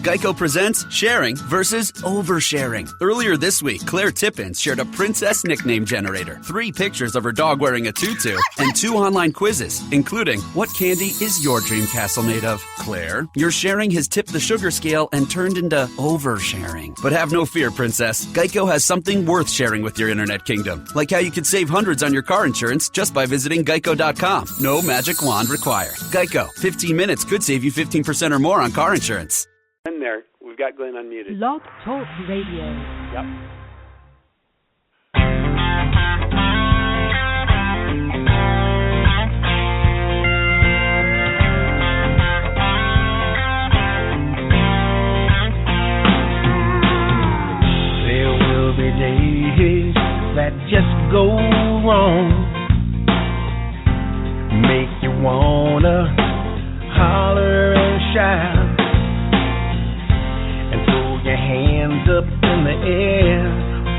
Geico presents sharing versus oversharing. Earlier this week, Claire Tippins shared a princess nickname generator, 3 pictures of her dog wearing a tutu, and 2 online quizzes, including what candy is your dream castle made of? Claire, your sharing has tipped the sugar scale and turned into oversharing. But have no fear, princess. Geico has something worth sharing with your internet kingdom, like how you could save hundreds on your car insurance just by visiting geico.com. No magic wand required. Geico, 15 minutes could save you 15% or more on car insurance. In there, we've got Glenn unmuted. Blog Talk Radio. Yep. There will be days that just go wrong, make you wanna holler and shout, your hands up in the air,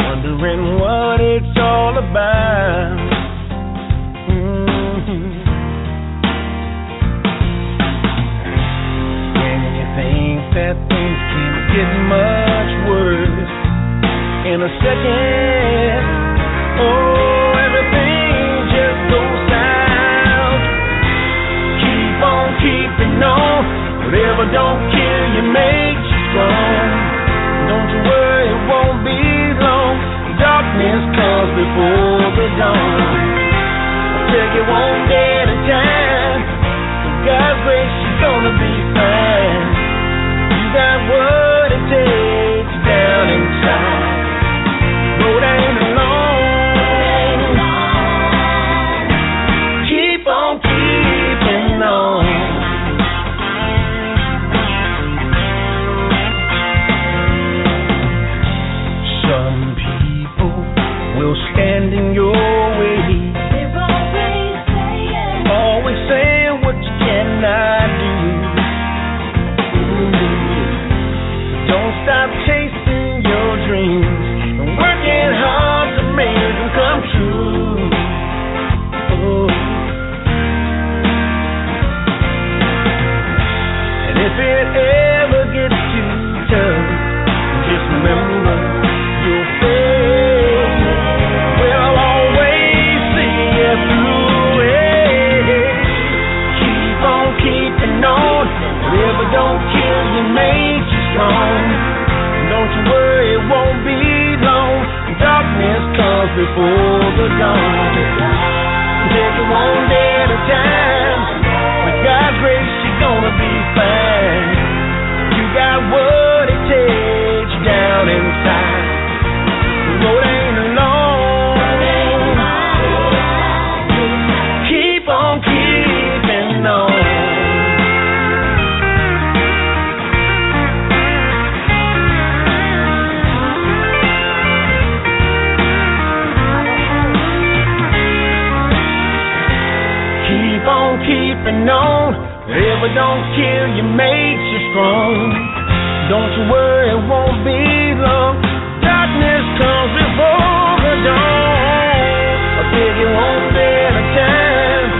wondering what it's all about. When you think that things can't get much worse, in a second, oh, everything just goes south. Keep on keeping on, whatever don't kill you makes you strong. Don't you worry, it won't be long. Darkness comes before the dawn. I'll take it one day at a time. With God's grace, you're gonna be fine. You got what it takes down inside. Road ain't alone. Keep on keeping on. Stand in your way. They're always saying what you cannot do. Don't stop chasing your dreams and working hard to make them come true. And if it ever gets too tough, just remember you'll fail. Whatever don't kill you makes you strong. Don't you worry, it won't be long. Darkness comes before the dawn. Take it one day at a time. With God's grace, you're gonna be fine. You got what it takes down inside. The road ain't alone. Keep on keeping on. Keeping on, whatever don't kill you makes you strong. Don't you worry, it won't be long. Darkness comes before the dawn. I'll take it one day at a time.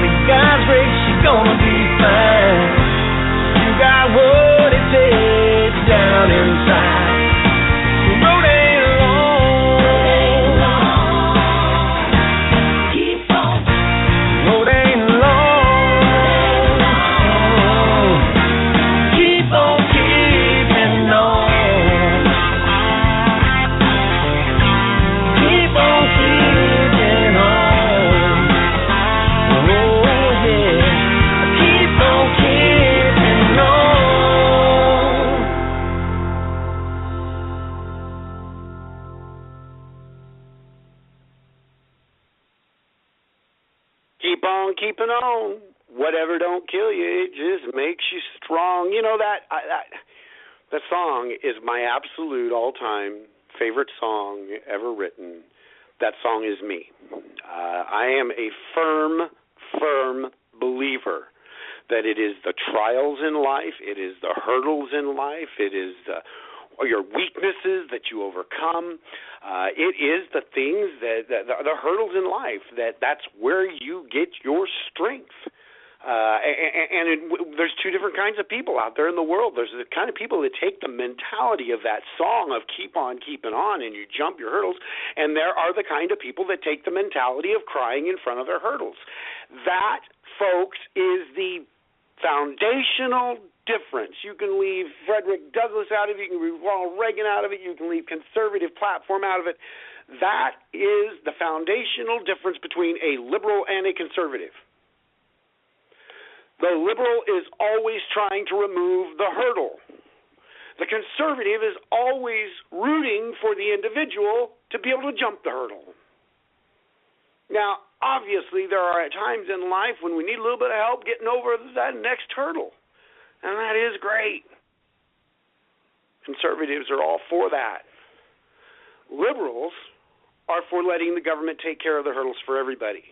With God's grace, you're gonna be fine. You got what it takes down inside. The road ain't long. Keep on. The road ain't keeping on. Whatever don't kill you, it just makes you strong. You know, that song is my absolute all-time favorite song ever written. That song is me. I am a firm believer that it is the trials in life, it is the hurdles in life, it is your weaknesses that you overcome. It is the things the hurdles in life that's where you get your strength. There's two different kinds of people out there in the world. There's the kind of people that take the mentality of that song of keep on keeping on and you jump your hurdles, and there are the kind of people that take the mentality of crying in front of their hurdles. That, folks, is the foundational difference. You can leave Frederick Douglass out of it, you can leave Ronald Reagan out of it, you can leave conservative platform out of it. That is the foundational difference between a liberal and a conservative. The liberal is always trying to remove the hurdle. The conservative is always rooting for the individual to be able to jump the hurdle. Now, obviously, there are times in life when we need a little bit of help getting over that next hurdle, and that is great. Conservatives are all for that. Liberals are for letting the government take care of the hurdles for everybody.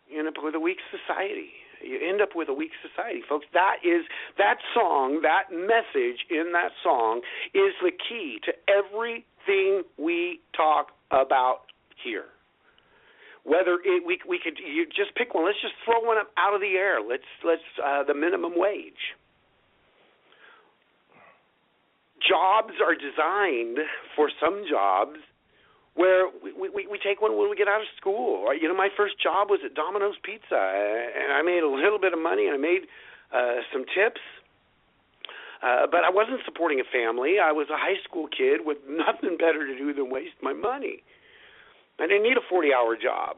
You end up with a weak society. You end up with a weak society, folks. That song, that message in that song is the key to everything we talk about here. Whether we could you just pick one. Let's just throw one up out of the air. Let's the minimum wage. Jobs are designed for some jobs where we take one when we get out of school. You know, my first job was at Domino's Pizza, and I made a little bit of money, and I made some tips. But I wasn't supporting a family. I was a high school kid with nothing better to do than waste my money. I didn't need a 40-hour job.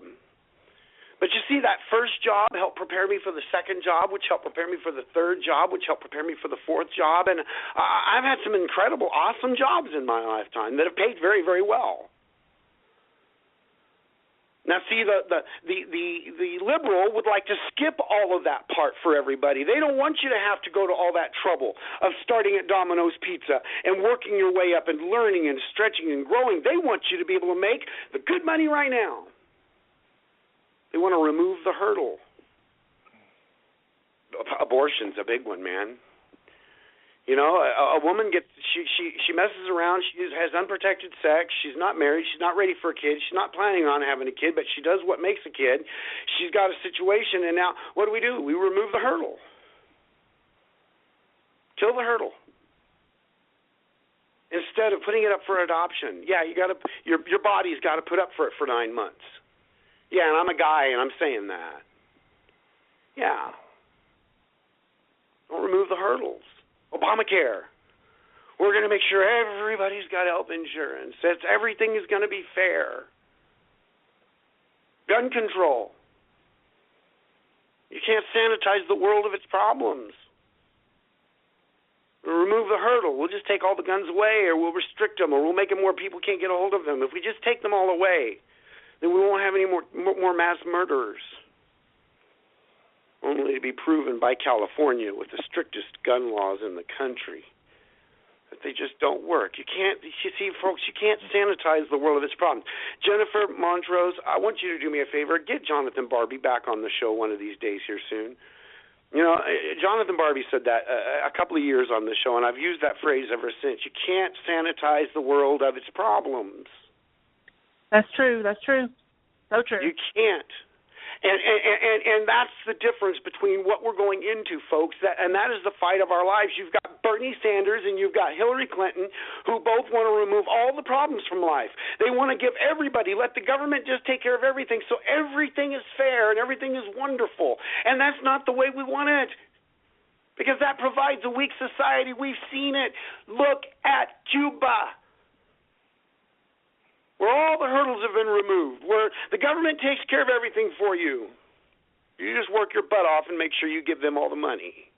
But you see, that first job helped prepare me for the second job, which helped prepare me for the third job, which helped prepare me for the fourth job. And I've had some incredible, awesome jobs in my lifetime that have paid very, very well. Now, see, the liberal would like to skip all of that part for everybody. They don't want you to have to go to all that trouble of starting at Domino's Pizza and working your way up and learning and stretching and growing. They want you to be able to make the good money right now. They want to remove the hurdle. Abortion's a big one, man. You know, a woman she messes around. She has unprotected sex. She's not married. She's not ready for a kid. She's not planning on having a kid, but she does what makes a kid. She's got a situation, and now what do? We remove the hurdle. Kill the hurdle. Instead of putting it up for adoption. Yeah, your body's got to put up for it for 9 months. Yeah, and I'm a guy, and I'm saying that. Yeah. Don't remove the hurdles. Obamacare. We're going to make sure everybody's got health insurance. Everything is going to be fair. Gun control. You can't sanitize the world of its problems. We'll remove the hurdle. We'll just take all the guns away, or we'll restrict them, or we'll make them where people can't get a hold of them. If we just take them all away, then we won't have any more mass murderers. Only to be proven by California with the strictest gun laws in the country that they just don't work. You see, folks, you can't sanitize the world of its problems. Jennifer Montrose, I want you to do me a favor. Get Jonathan Barbie back on the show one of these days here soon. You know, Jonathan Barbie said that a couple of years on the show, and I've used that phrase ever since. You can't sanitize the world of its problems. That's true. That's true. So true. You can't. And that's the difference between what we're going into, folks, and that is the fight of our lives. You've got Bernie Sanders and you've got Hillary Clinton, who both want to remove all the problems from life. They want to give everybody, let the government just take care of everything so everything is fair and everything is wonderful. And that's not the way we want it, because that provides a weak society. We've seen it. Look at Cuba, where all the hurdles have been removed, where the government takes care of everything for you. You just work your butt off and make sure you give them all the money.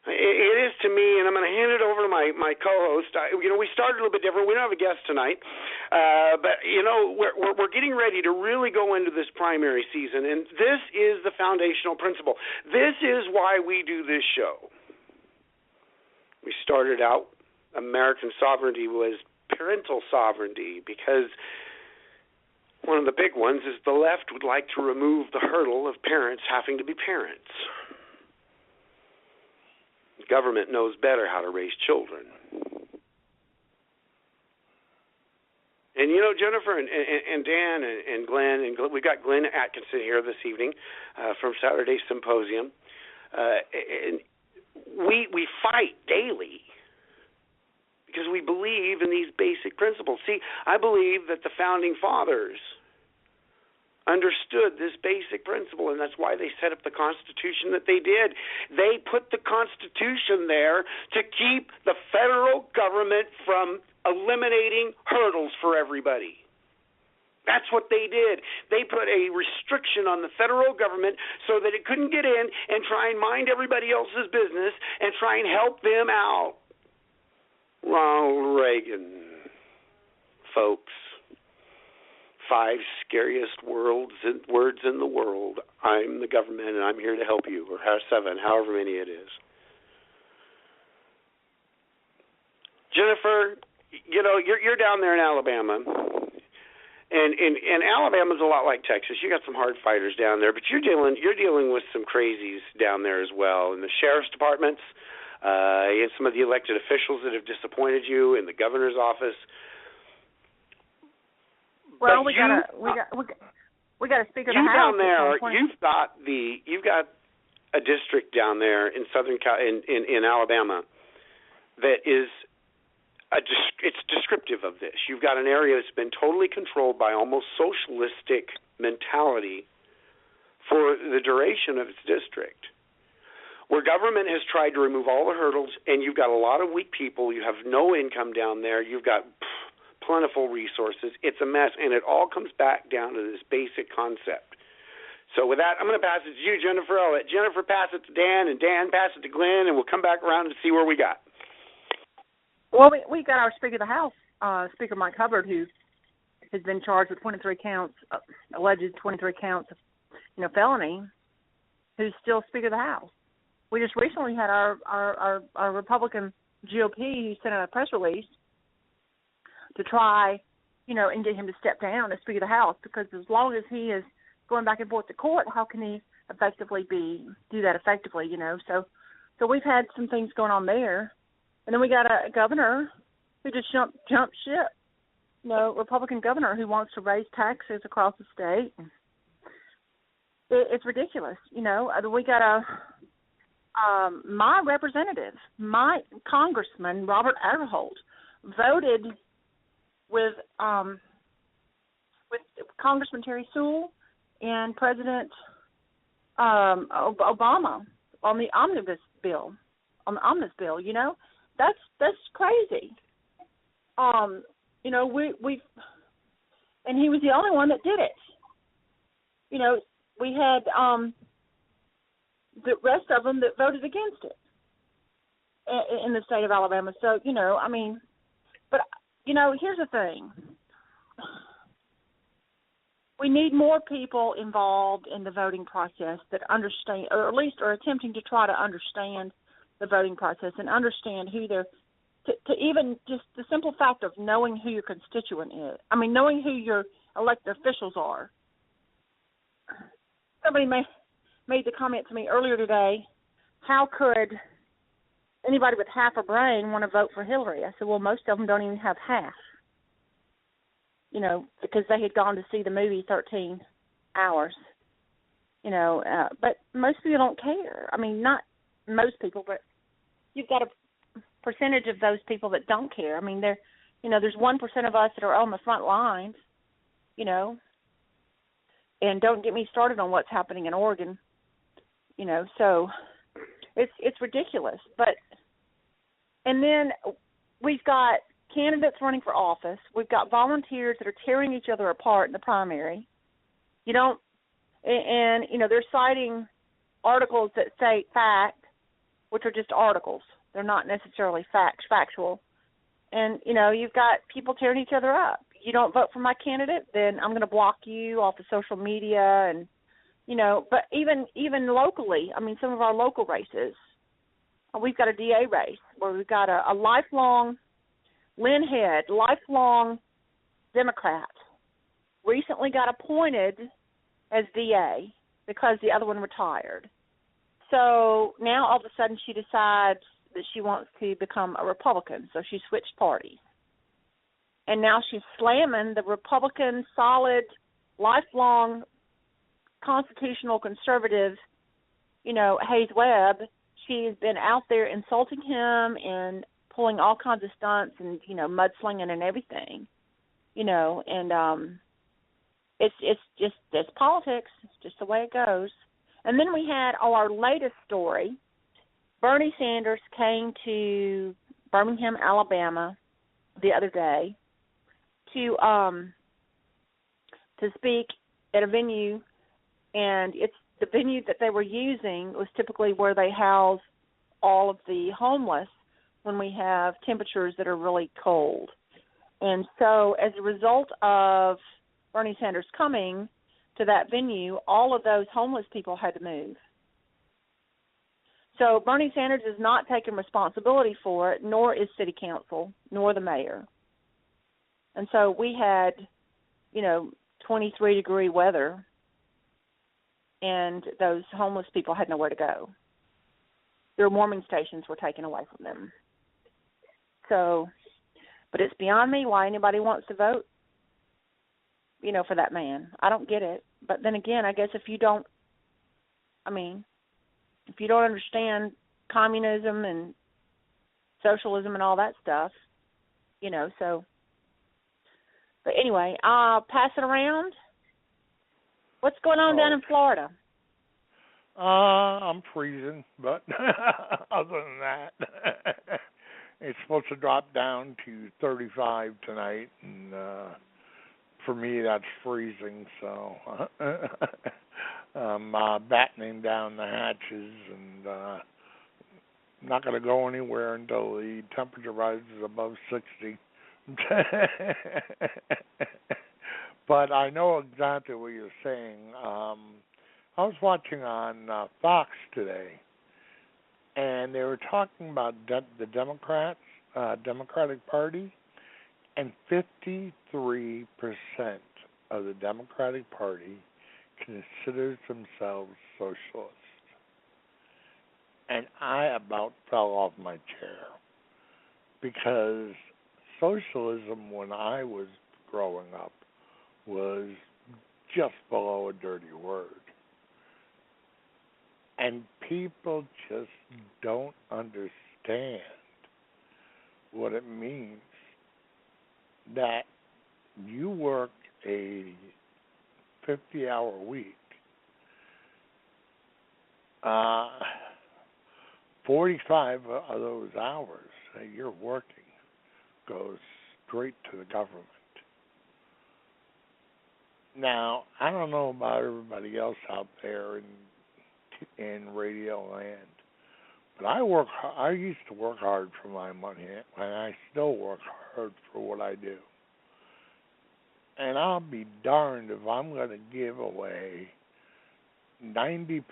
It is to me, and I'm going to hand it over to my co-host. We started a little bit different. We don't have a guest tonight, but we're getting ready to really go into this primary season, and this is the foundational principle. This is why we do this show. We started out, American sovereignty was parental sovereignty, because one of the big ones is the left would like to remove the hurdle of parents having to be parents. The government knows better how to raise children. And You know, Jennifer and Dan and Glenn, we've got Glenn Atkinson here this evening from Saturday Symposium. And we fight daily because we believe in these basic principles. See, I believe that the Founding Fathers understood this basic principle, and that's why they set up the Constitution that they did. They put the Constitution there to keep the federal government from eliminating hurdles for everybody. That's what they did. They put a restriction on the federal government so that it couldn't get in and try and mind everybody else's business and try and help them out. Ronald Reagan, folks. 5 scariest words in the world. I'm the government, and I'm here to help you, or 7, however many it is. Jennifer, you know, you're down there in Alabama, and Alabama's a lot like Texas. You got some hard fighters down there, but you're dealing with some crazies down there as well, in the sheriff's departments, and some of the elected officials that have disappointed you in the governor's office. Well, we got a speaker of the House down there. You've got a district down there in in Alabama that is it's descriptive of this. You've got an area that's been totally controlled by almost socialistic mentality for the duration of its district, where government has tried to remove all the hurdles, and you've got a lot of weak people. You have no income down there. You've got plentiful resources. It's a mess, and it all comes back down to this basic concept. So with that, I'm going to pass it to you, Jennifer. I'll let Jennifer pass it to Dan, and Dan pass it to Glenn, and we'll come back around and see where we got. Well, we got our Speaker of the House, Speaker Mike Hubbard, who has been charged with 23 counts, alleged 23 counts of, felony, who's still Speaker of the House. We just recently had our Republican GOP who sent out a press release to try, and get him to step down as Speaker of the House, because as long as he is going back and forth to court, how can he do that effectively, So we've had some things going on there. And then we got a governor who just jumped ship, Republican governor who wants to raise taxes across the state. It's ridiculous, We got my representative, my congressman, Robert Aderholt, voted with Congressman Terry Sewell and President Obama on the omnibus bill. That's crazy. We and he was the only one that did it. We had the rest of them that voted against it in the state of Alabama. So, but here's the thing. We need more people involved in the voting process that understand, or at least are attempting to try to understand the voting process and understand who they're, to even just the simple fact of knowing who your constituent is. Knowing who your elected officials are. Somebody made the comment to me earlier today, how could anybody with half a brain want to vote for Hillary? I said, well, most of them don't even have half. Because they had gone to see the movie 13 Hours. But most people don't care. Not most people, but you've got a percentage of those people that don't care. There's 1% of us that are on the front lines, and don't get me started on what's happening in Oregon, so it's ridiculous. And then we've got candidates running for office. We've got volunteers that are tearing each other apart in the primary. They're citing articles that say fact, which are just articles. They're not necessarily factual. And, you've got people tearing each other up. You don't vote for my candidate, then I'm going to block you off of social media. And, but even locally, some of our local races, we've got a DA race where we've got a lifelong Lynn Head, lifelong Democrat, recently got appointed as DA because the other one retired. So now all of a sudden she decides that she wants to become a Republican, so she switched parties. and now she's slamming the Republican, solid, lifelong constitutional conservative, Hayes Webb. She's been out there insulting him and pulling all kinds of stunts and, mudslinging and everything, and it's politics. It's just the way it goes. And then we had our latest story. Bernie Sanders came to Birmingham, Alabama the other day to speak at a venue, and it's the venue that they were using was typically where they house all of the homeless when we have temperatures that are really cold. And so as a result of Bernie Sanders coming to that venue, all of those homeless people had to move. So Bernie Sanders is not taking responsibility for it, nor is city council, nor the mayor. And so we had, 23-degree weather, and those homeless people had nowhere to go. Their warming stations were taken away from them. So, but it's beyond me why anybody wants to vote, for that man. I don't get it. But then again, I guess if you don't understand communism and socialism and all that stuff, so. But anyway, I'll pass it around. What's going on down in Florida? I'm freezing, but other than that, it's supposed to drop down to 35 tonight, and for me, that's freezing, so I'm battening down the hatches, and not going to go anywhere until the temperature rises above 60. But I know exactly what you're saying. I was watching on Fox today, and they were talking about the Democratic Party, and 53% of the Democratic Party considers themselves socialist. And I about fell off my chair, because socialism, when I was growing up, was just below a dirty word. And people just don't understand what it means that you work a 50-hour week, 45 of those hours that you're working goes straight to the government. Now, I don't know about everybody else out there in radio land, but I used to work hard for my money, and I still work hard for what I do. And I'll be darned if I'm going to give away 90%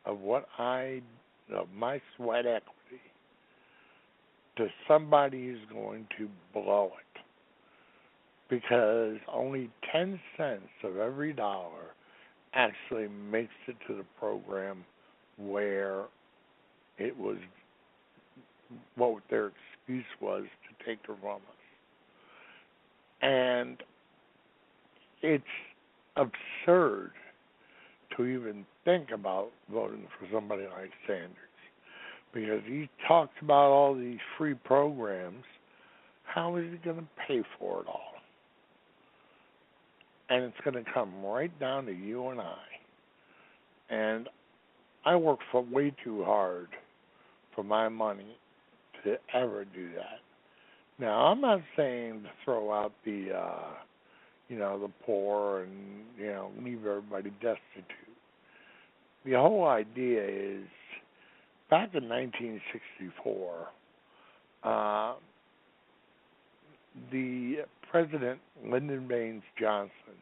of my sweat equity to somebody who's going to blow it. Because only 10 cents of every dollar actually makes it to the program where it was, what their excuse was to take it from us. And it's absurd to even think about voting for somebody like Sanders, because he talks about all these free programs. How is he going to pay for it all? And it's going to come right down to you and I. And I work for way too hard for my money to ever do that. Now, I'm not saying to throw out the poor and, leave everybody destitute. The whole idea is, back in 1964, the President Lyndon Baines Johnson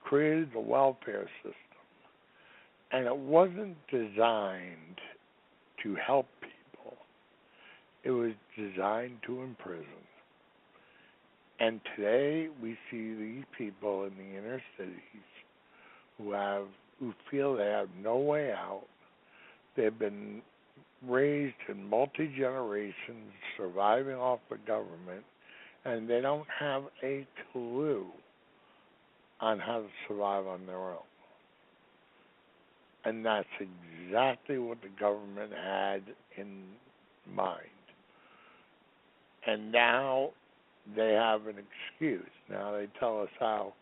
created the welfare system, and it wasn't designed to help people. It was designed to imprison. And today we see these people in the inner cities who feel they have no way out. They've been raised in multi-generations, surviving off the government, and they don't have a clue on how to survive on their own. And that's exactly what the government had in mind. And now they have an excuse. Now they tell us how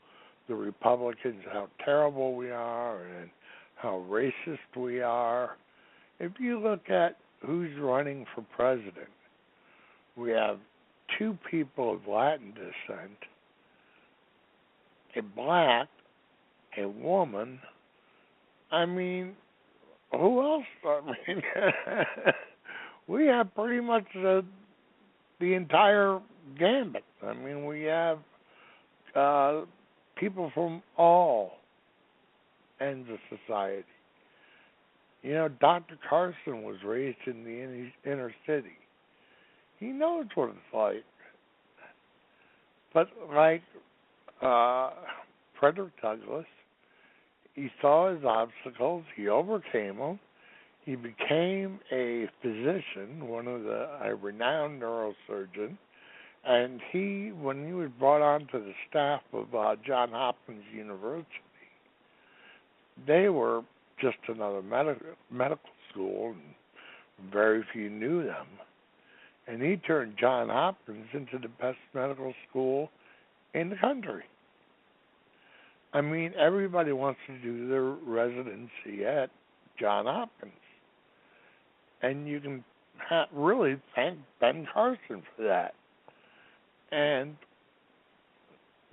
the Republicans, how terrible we are and how racist we are. If you look at who's running for president, we have two people of Latin descent, a black, a woman. I mean, who else? I mean, we have pretty much the entire gambit. I mean, we have people from all ends of society. You know, Dr. Carson was raised in the inner city. He knows what it's like. But like Frederick Douglass, he saw his obstacles, he overcame them, he became a physician, a renowned neurosurgeon, and when he was brought onto the staff of Johns Hopkins University, they were just another medical school, and very few knew them. And he turned Johns Hopkins into the best medical school in the country. I mean, everybody wants to do their residency at Johns Hopkins. And you can really thank Ben Carson for that. And,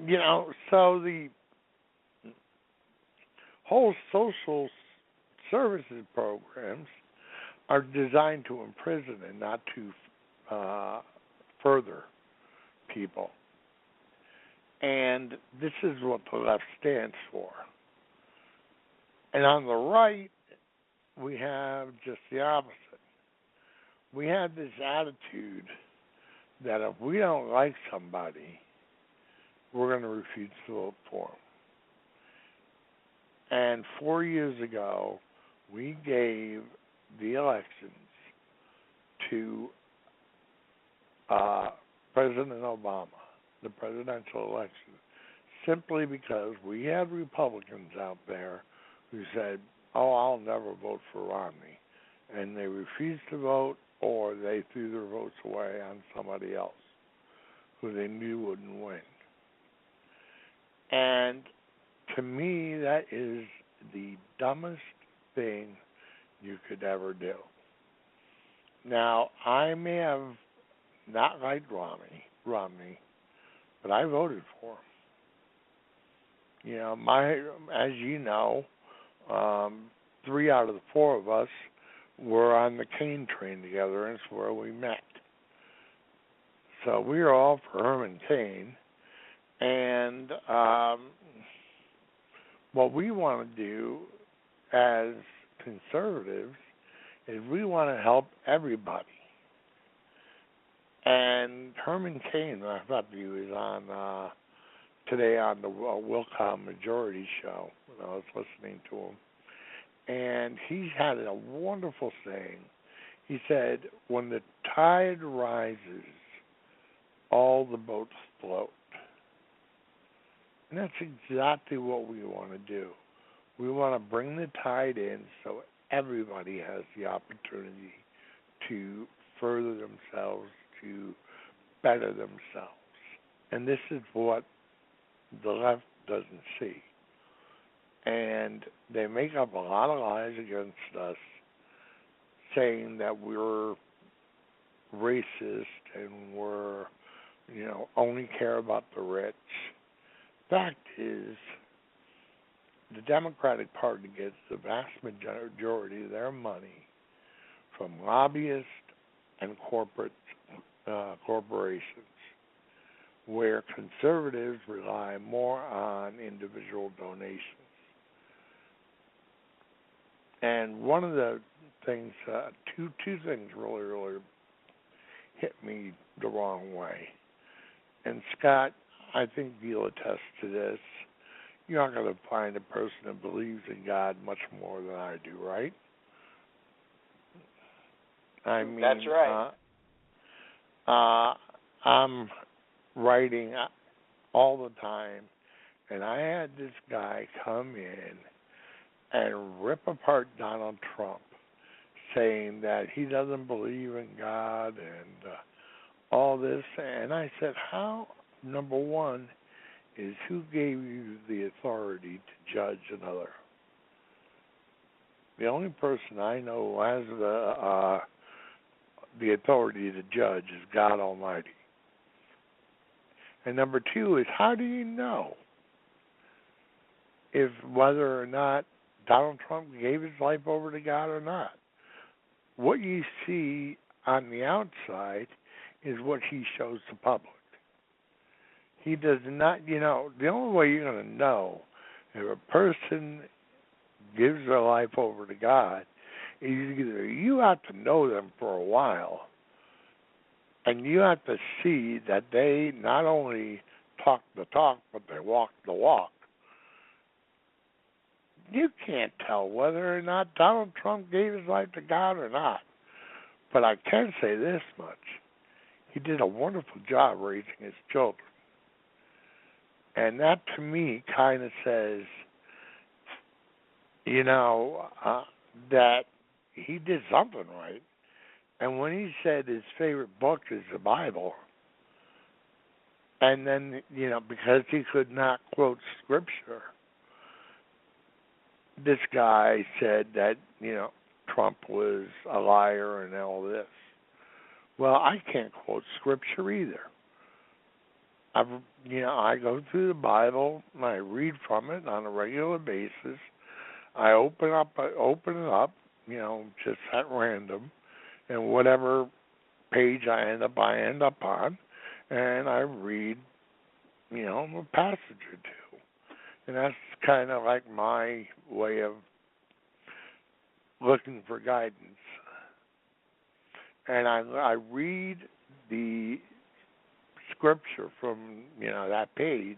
you know, so the whole social services programs are designed to imprison and not to further people. And this is what the left stands for. And on the right, we have just the opposite. We have this attitude that if we don't like somebody, we're going to refuse to vote for them. And 4 years ago, we gave the elections to President Obama, the presidential election, simply because we had Republicans out there who said, oh, I'll never vote for Romney. And they refused to vote, or they threw their votes away on somebody else who they knew wouldn't win. And to me, that is the dumbest thing you could ever do. Now, I may have not liked Romney, but I voted for him. You know, as you know, 3 out of the 4 of us were on the Kaine train together, and it's where we met. So we were all for Herman Cain, and what we want to do as conservatives is we want to help everybody. And Herman Cain, I thought he was on today on the Wilcom Majority Show when I was listening to him. And he had a wonderful saying. He said, when the tide rises, all the boats float. And that's exactly what we want to do. We want to bring the tide in so everybody has the opportunity to further themselves, to better themselves. And this is what the left doesn't see. And they make up a lot of lies against us, saying that we're racist and we're, only care about the rich. Fact is, the Democratic Party gets the vast majority of their money from lobbyists and corporations, where conservatives rely more on individual donations. And one of the things, two things really hit me the wrong way. And Scott, I think you'll attest to this. You're not going to find a person that believes in God much more than I do, right? I mean, that's right. I'm writing all the time, and I had this guy come in and rip apart Donald Trump, saying that he doesn't believe in God and all this. And I said, how, number one, is who gave you the authority to judge another? The only person I know who has the authority to judge is God Almighty. And number two is, how do you know if whether or not Donald Trump gave his life over to God or not? What you see on the outside is what he shows the public. He does not, the only way you're going to know if a person gives their life over to God is either you have to know them for a while, and you have to see that they not only talk the talk, but they walk the walk. You can't tell whether or not Donald Trump gave his life to God or not. But I can say this much. He did a wonderful job raising his children. And that, to me, kind of says, that he did something right. And when he said his favorite book is the Bible, and then, because he could not quote Scripture, this guy said that, Trump was a liar and all this. Well, I can't quote Scripture either. I go through the Bible and I read from it on a regular basis. I open it up, just at random, and whatever page I end up on, and I read, a passage or two. And that's kind of like my way of looking for guidance. And I read the Scripture from, that page,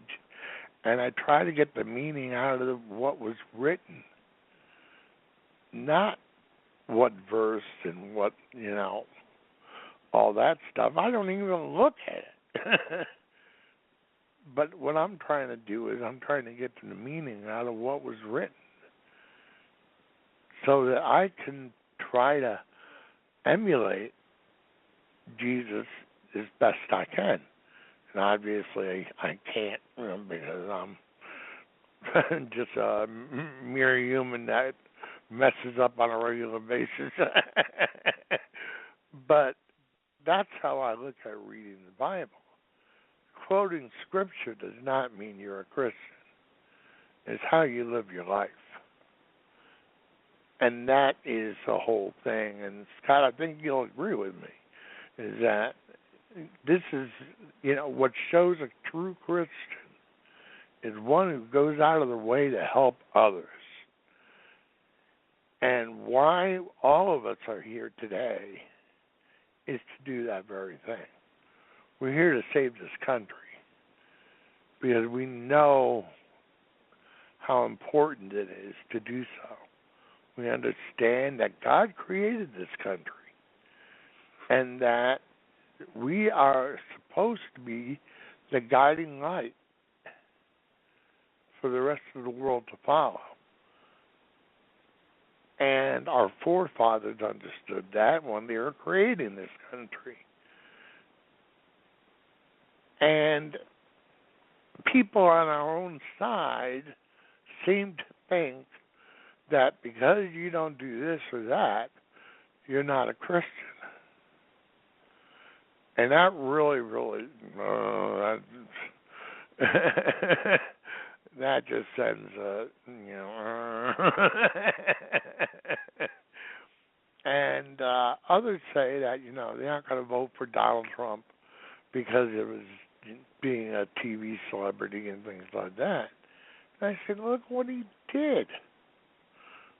and I try to get the meaning out of what was written. Not what verse and what, all that stuff. I don't even look at it. But what I'm trying to do is I'm trying to get to the meaning out of what was written so that I can try to emulate Jesus as best I can. And obviously I can't, because I'm just a mere human that messes up on a regular basis. But that's how I look at reading the Bible. Quoting Scripture does not mean you're a Christian. It's how you live your life. And that is the whole thing. And Scott, I think you'll agree with me, is that this is, what shows a true Christian is one who goes out of their way to help others. And why all of us are here today is to do that very thing. We're here to save this country because we know how important it is to do so. We understand that God created this country and that we are supposed to be the guiding light for the rest of the world to follow. And our forefathers understood that when they were creating this country. And people on our own side seem to think that because you don't do this or that, you're not a Christian. And that really, that just sends a, And others say that, they're not going to vote for Donald Trump because it was being a TV celebrity and things like that. And I said, look what he did.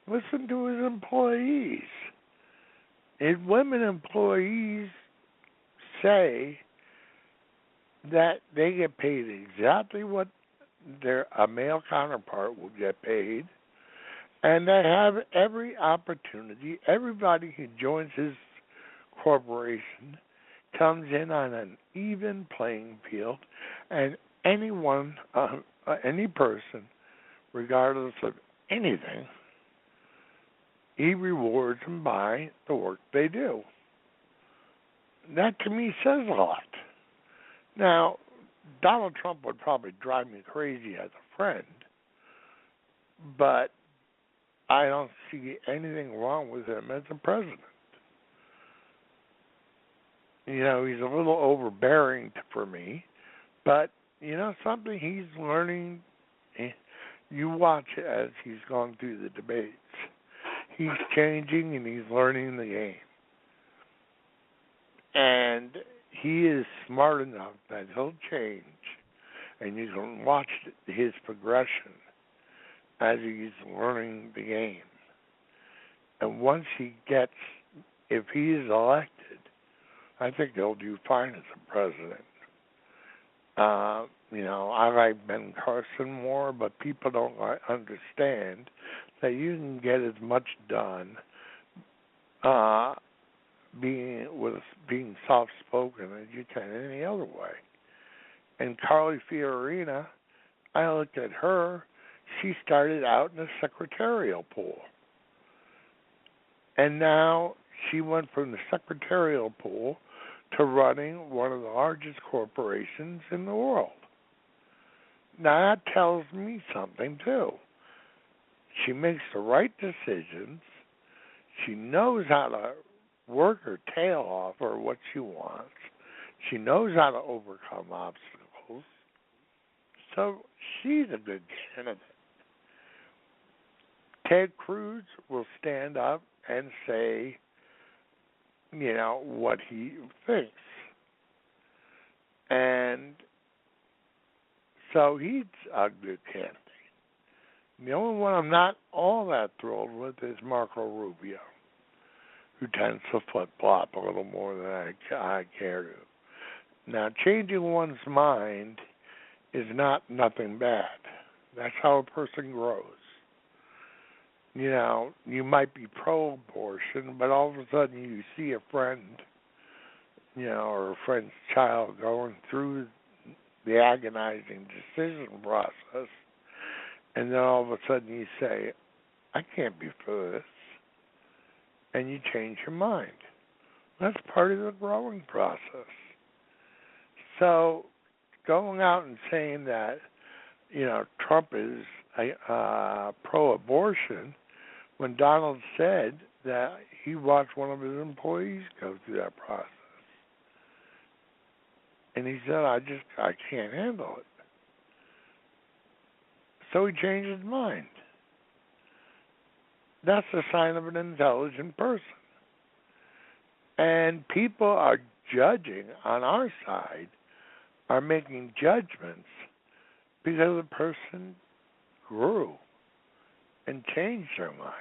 Listen to his employees. His women employees say that they get paid exactly what a male counterpart will get paid, and they have every opportunity. Everybody who joins his corporation comes in on an even playing field, and anyone, any person, regardless of anything, he rewards them by the work they do. That to me says a lot. Now, Donald Trump would probably drive me crazy as a friend, but I don't see anything wrong with him as a president. You know, he's a little overbearing for me, but, you know, something he's learning. You watch it as he's gone through the debates. He's changing and he's learning the game. And he is smart enough that he'll change, and you can watch his progression as he's learning the game. And once he gets, if he is elected, I think he'll do fine as a president. You know, I like Ben Carson more, but people don't understand that you can get as much done being soft-spoken as you can any other way. And Carly Fiorina, I looked at her. She started out in the secretarial pool. And now she went from the secretarial pool to running one of the largest corporations in the world. Now that tells me something, too. She makes the right decisions. She knows how to work her tail off for what she wants. She knows how to overcome obstacles. So she's a good candidate. Ted Cruz will stand up and say, you know, what he thinks. And so he's a good candidate. The only one I'm not all that thrilled with is Marco Rubio, who tends to flip-flop a little more than I care to. Now, changing one's mind is not nothing bad. That's how a person grows. You know, you might be pro-abortion, but all of a sudden you see a friend, you know, or a friend's child going through the agonizing decision process, and then all of a sudden you say, I can't be for this, and you change your mind. That's part of the growing process. So going out and saying that, you know, Trump is pro-abortion, when Donald said that he watched one of his employees go through that process. And he said, I can't handle it. So he changed his mind. That's a sign of an intelligent person. And people are judging on our side, are making judgments because the person grew and changed their mind.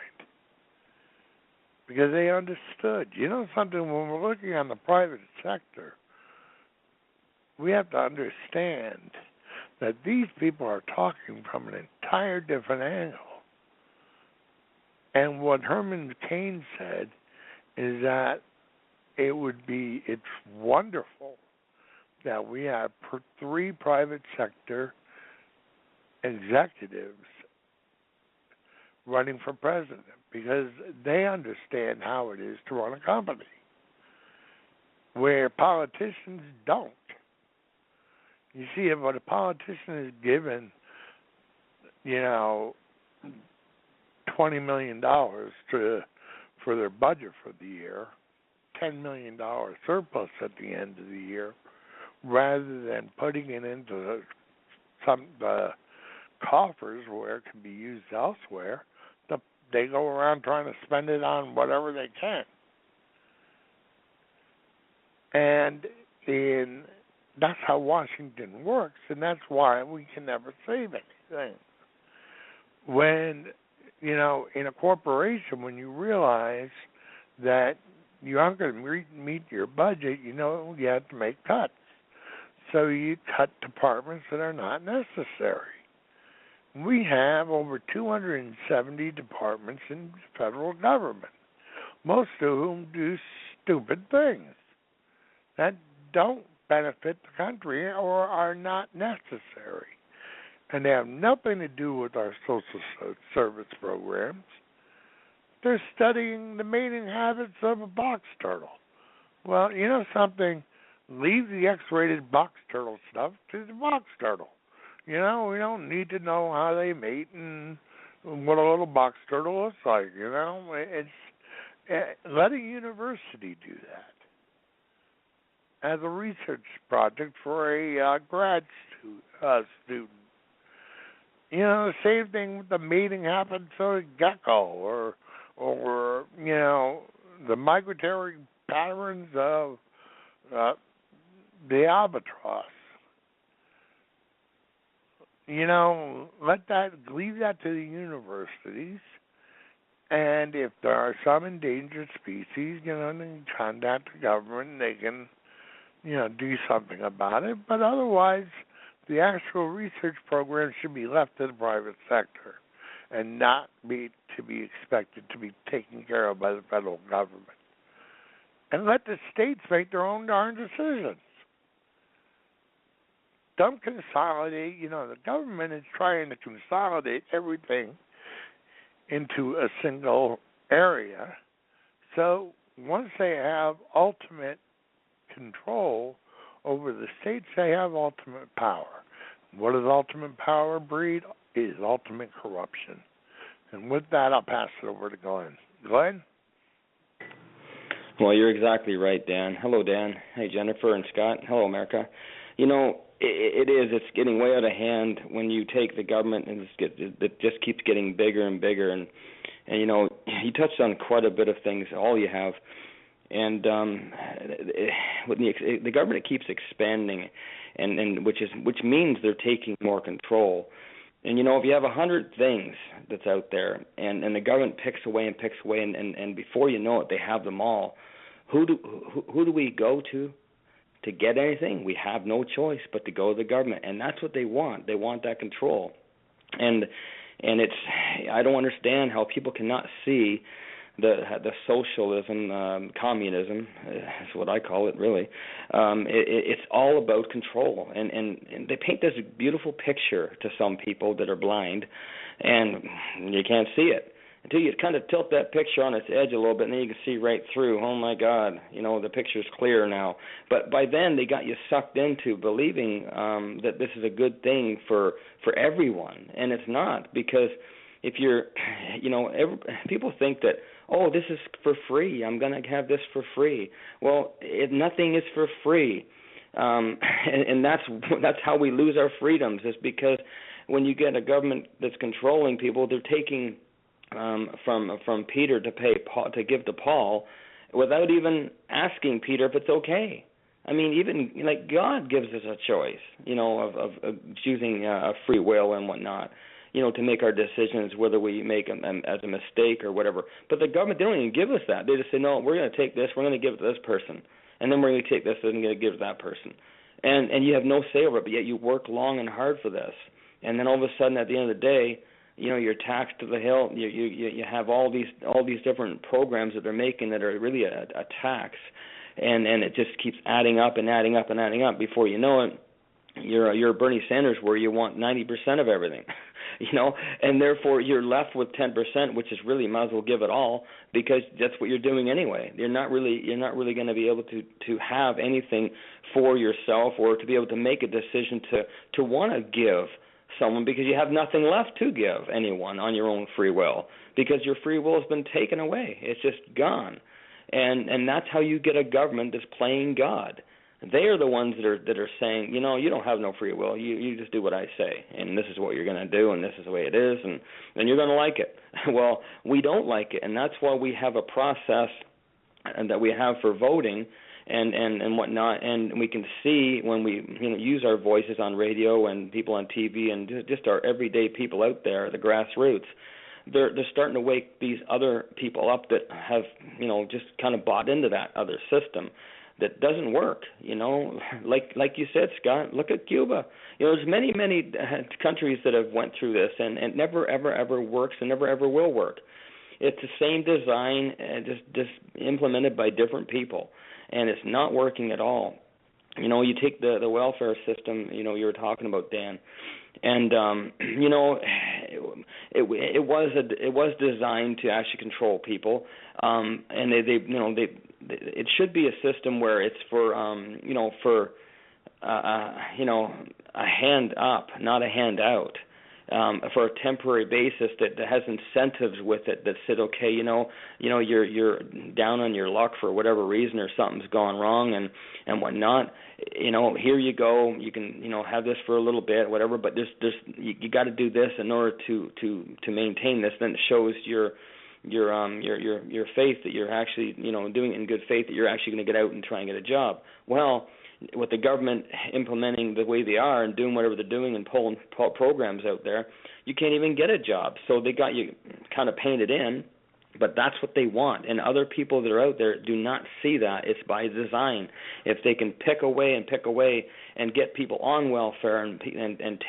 Because they understood. You know something, when we're looking on the private sector, we have to understand that these people are talking from an entire different angle. And what Herman Cain said is that it's wonderful that we have 3 private sector executives running for president, because they understand how it is to run a company, where politicians don't. You see, if a politician is given, you know, $20 million for their budget for the year, $10 million surplus at the end of the year, rather than putting it into the coffers where it can be used elsewhere, they go around trying to spend it on whatever they can. And that's how Washington works, and that's why we can never save anything. When, you know, in a corporation, when you realize that you aren't going to meet your budget, you know you have to make cuts. So you cut departments that are not necessary. We have over 270 departments in the federal government, most of whom do stupid things that don't benefit the country or are not necessary. And they have nothing to do with our social service programs. They're studying the mating habits of a box turtle. Well, you know something? Leave the X-rated box turtle stuff to the box turtle. You know, we don't need to know how they mate and what a little box turtle looks like. You know, let a university do that as a research project for a grad student. You know, the same thing with the mating habits of a gecko, or you know, the migratory patterns of the albatross. You know, leave that to the universities. And if there are some endangered species, you know, they contact the government and they can, you know, do something about it. But otherwise, the actual research program should be left to the private sector and not be expected to be taken care of by the federal government. And let the states make their own darn decisions. Don't consolidate. You know, the government is trying to consolidate everything into a single area. So once they have ultimate control over the states, they have ultimate power. What does ultimate power breed? It is ultimate corruption. And with that, I'll pass it over to Glenn. Glenn? Well, you're exactly right, Dan. Hello, Dan. Hey, Jennifer and Scott. Hello, America. You know, it's getting way out of hand when you take the government and it just keeps getting bigger and bigger. And you know, you touched on quite a bit of things, all you have. And when the government keeps expanding, and which means they're taking more control. And you know, if you have 100 things that's out there, and the government picks away, and before you know it, they have them all. Who do we go to get anything? We have no choice but to go to the government, and that's what they want. They want that control, and it's, I don't understand how people cannot see the socialism, communism is what I call it, really. It's all about control, and they paint this beautiful picture to some people that are blind, and you can't see it until you kind of tilt that picture on its edge a little bit, and then you can see right through. Oh my God, you know, the picture's clear now. But by then they got you sucked into believing that this is a good thing for everyone, and it's not, because if you're, you know, people think that, oh, this is for free, I'm going to have this for free. Well, nothing is for free, and that's how we lose our freedoms, is because when you get a government that's controlling people, they're taking from Peter to give to Paul without even asking Peter if it's okay. I mean, even like God gives us a choice, you know, of choosing a free will and whatnot, you know, to make our decisions, whether we make them as a mistake or whatever. But the government, they don't even give us that. They just say, no, we're going to take this, we're going to give it to this person, and then we're going to take this and going to give it to that person. And you have no say over it, but yet you work long and hard for this. And then all of a sudden, at the end of the day, you know, you're taxed to the hilt. You have all these different programs that they're making that are really a tax, and it just keeps adding up and adding up and adding up. Before you know it, you're Bernie Sanders, where you want 90% of everything, you know, and therefore you're left with 10%, which is really, might as well give it all, because that's what you're doing anyway. You're not really going to be able to have anything for yourself, or to be able to make a decision to want to give someone, because you have nothing left to give anyone on your own free will, because your free will has been taken away. It's just gone. And that's how you get a government that's playing God. They are the ones that are saying, you know, you don't have no free will. You just do what I say, and this is what you're going to do, and this is the way it is, and you're going to like it. Well, we don't like it, and that's why we have a process that we have for voting and whatnot, and we can see when we, you know, use our voices on radio and people on TV and just our everyday people out there, the grassroots. They're starting to wake these other people up that have, you know, just kind of bought into that other system that doesn't work, you know. Like you said, Scott, look at Cuba. You know, there's many countries that have went through this, and it never, ever works, and never, ever will work. It's the same design, just implemented by different people. and it's not working at all. You know, you take the welfare system, you know, you were talking about, Dan, and you know, it was designed to actually control people, and it should be a system where it's for a hand up, not a hand out. For a temporary basis that has incentives with it that said, okay, you're down on your luck for whatever reason or something's gone wrong and whatnot. You know, here you go. You can have this for a little bit, whatever. But you got to do this in order to maintain this. Then it shows your faith that you're actually doing it in good faith, that you're actually going to get out and try and get a job. Well, with the government implementing the way they are and doing whatever they're doing and pulling programs out there, you can't even get a job. So they got you kind of painted in, but that's what they want. And other people that are out there do not see that. It's by design. If they can pick away and get people on welfare and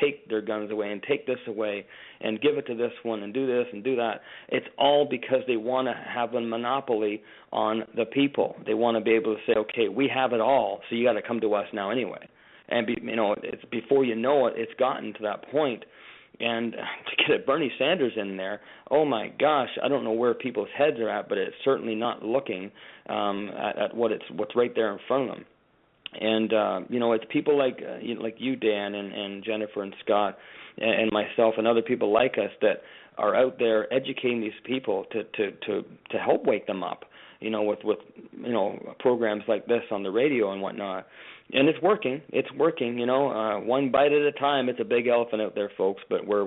take their guns away and take this away and give it to this one and do this and do that, it's all because they want to have a monopoly on the people. They want to be able to say, okay, we have it all, so you got to come to us now anyway. And it's before you know it, it's gotten to that point. And to get Bernie Sanders in there, oh my gosh, I don't know where people's heads are at, but it's certainly not looking at what's right there in front of them. And it's people like you, Dan, and Jennifer and Scott, and myself, and other people like us that are out there educating these people to help wake them up. With programs like this on the radio and whatnot. And it's working. One bite at a time. It's a big elephant out there, folks, but we're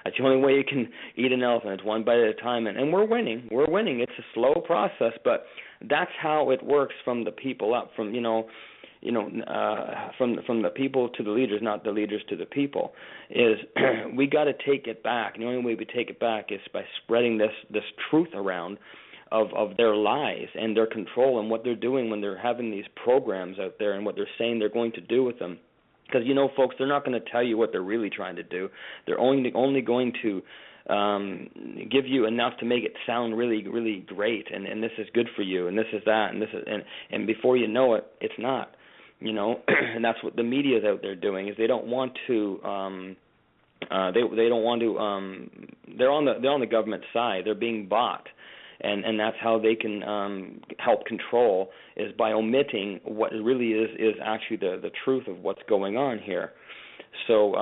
that's the only way you can eat an elephant. It's one bite at a time, and we're winning. We're winning. It's a slow process, but that's how it works from the people up, from from the people to the leaders, not the leaders to the people. Is we got to take it back. And the only way we take it back is by spreading this truth around of their lies and their control and what they're doing when they're having these programs out there and what they're saying they're going to do with them. Because, folks, they're not going to tell you what they're really trying to do. They're only going to give you enough to make it sound really, really great, and this is good for you, and this is that, and this is, and before you know it, it's not. And that's what the media is out there doing, is they don't want to they don't want to they're on the government side. They're being bought. And that's how they can help control, is by omitting what really is actually the truth of what's going on here. So,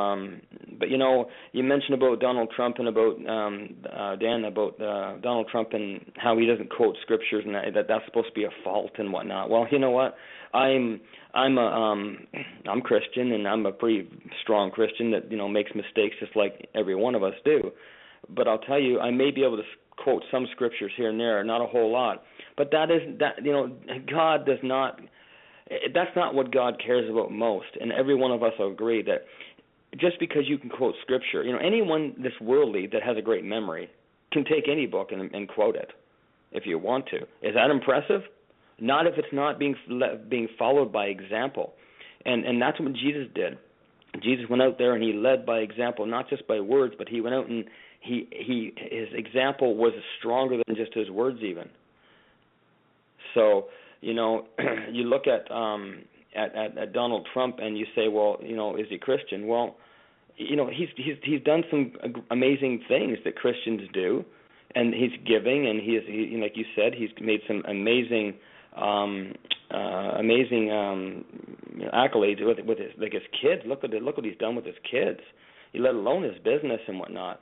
but you mentioned about Donald Trump and about Dan, about Donald Trump and how he doesn't quote scriptures and that's supposed to be a fault and whatnot. Well, you know what? I'm Christian, and I'm a pretty strong Christian that makes mistakes just like every one of us do. But I'll tell you, I may be able to quote some scriptures here and there, not a whole lot. But God does not. That's not what God cares about most. And every one of us will agree that just because you can quote scripture, anyone this worldly that has a great memory can take any book and quote it if you want to. Is that impressive? Not if it's not being followed by example. And that's what Jesus did. Jesus went out there and he led by example, not just by words, but he went out and his example was stronger than just his words even. So, you look at Donald Trump and you say, well, is he Christian? Well, he's done some amazing things that Christians do, and he's giving, and he like you said, he's made some amazing accolades with his kids. Look what he's done with his kids, let alone his business and whatnot.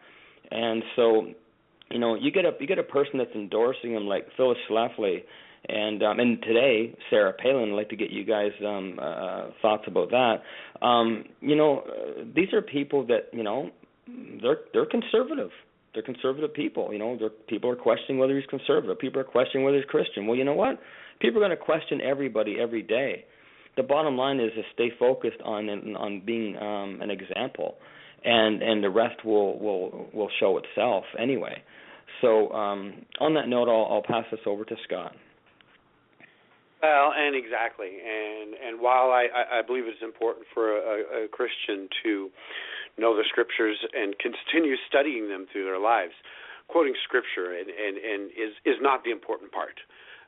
And so, you get a person that's endorsing him like Phyllis Schlafly, and today Sarah Palin. I'd like to get you guys thoughts about that. These are people that they're conservative. They're conservative people. People are questioning whether he's conservative. People are questioning whether he's Christian. Well, you know what? People are going to question everybody every day. The bottom line is to stay focused on being an example. And the rest will show itself anyway. So on that note, I'll pass this over to Scott. Well, and exactly, and while I believe it's important for a Christian to know the scriptures and continue studying them through their lives, quoting scripture and is not the important part.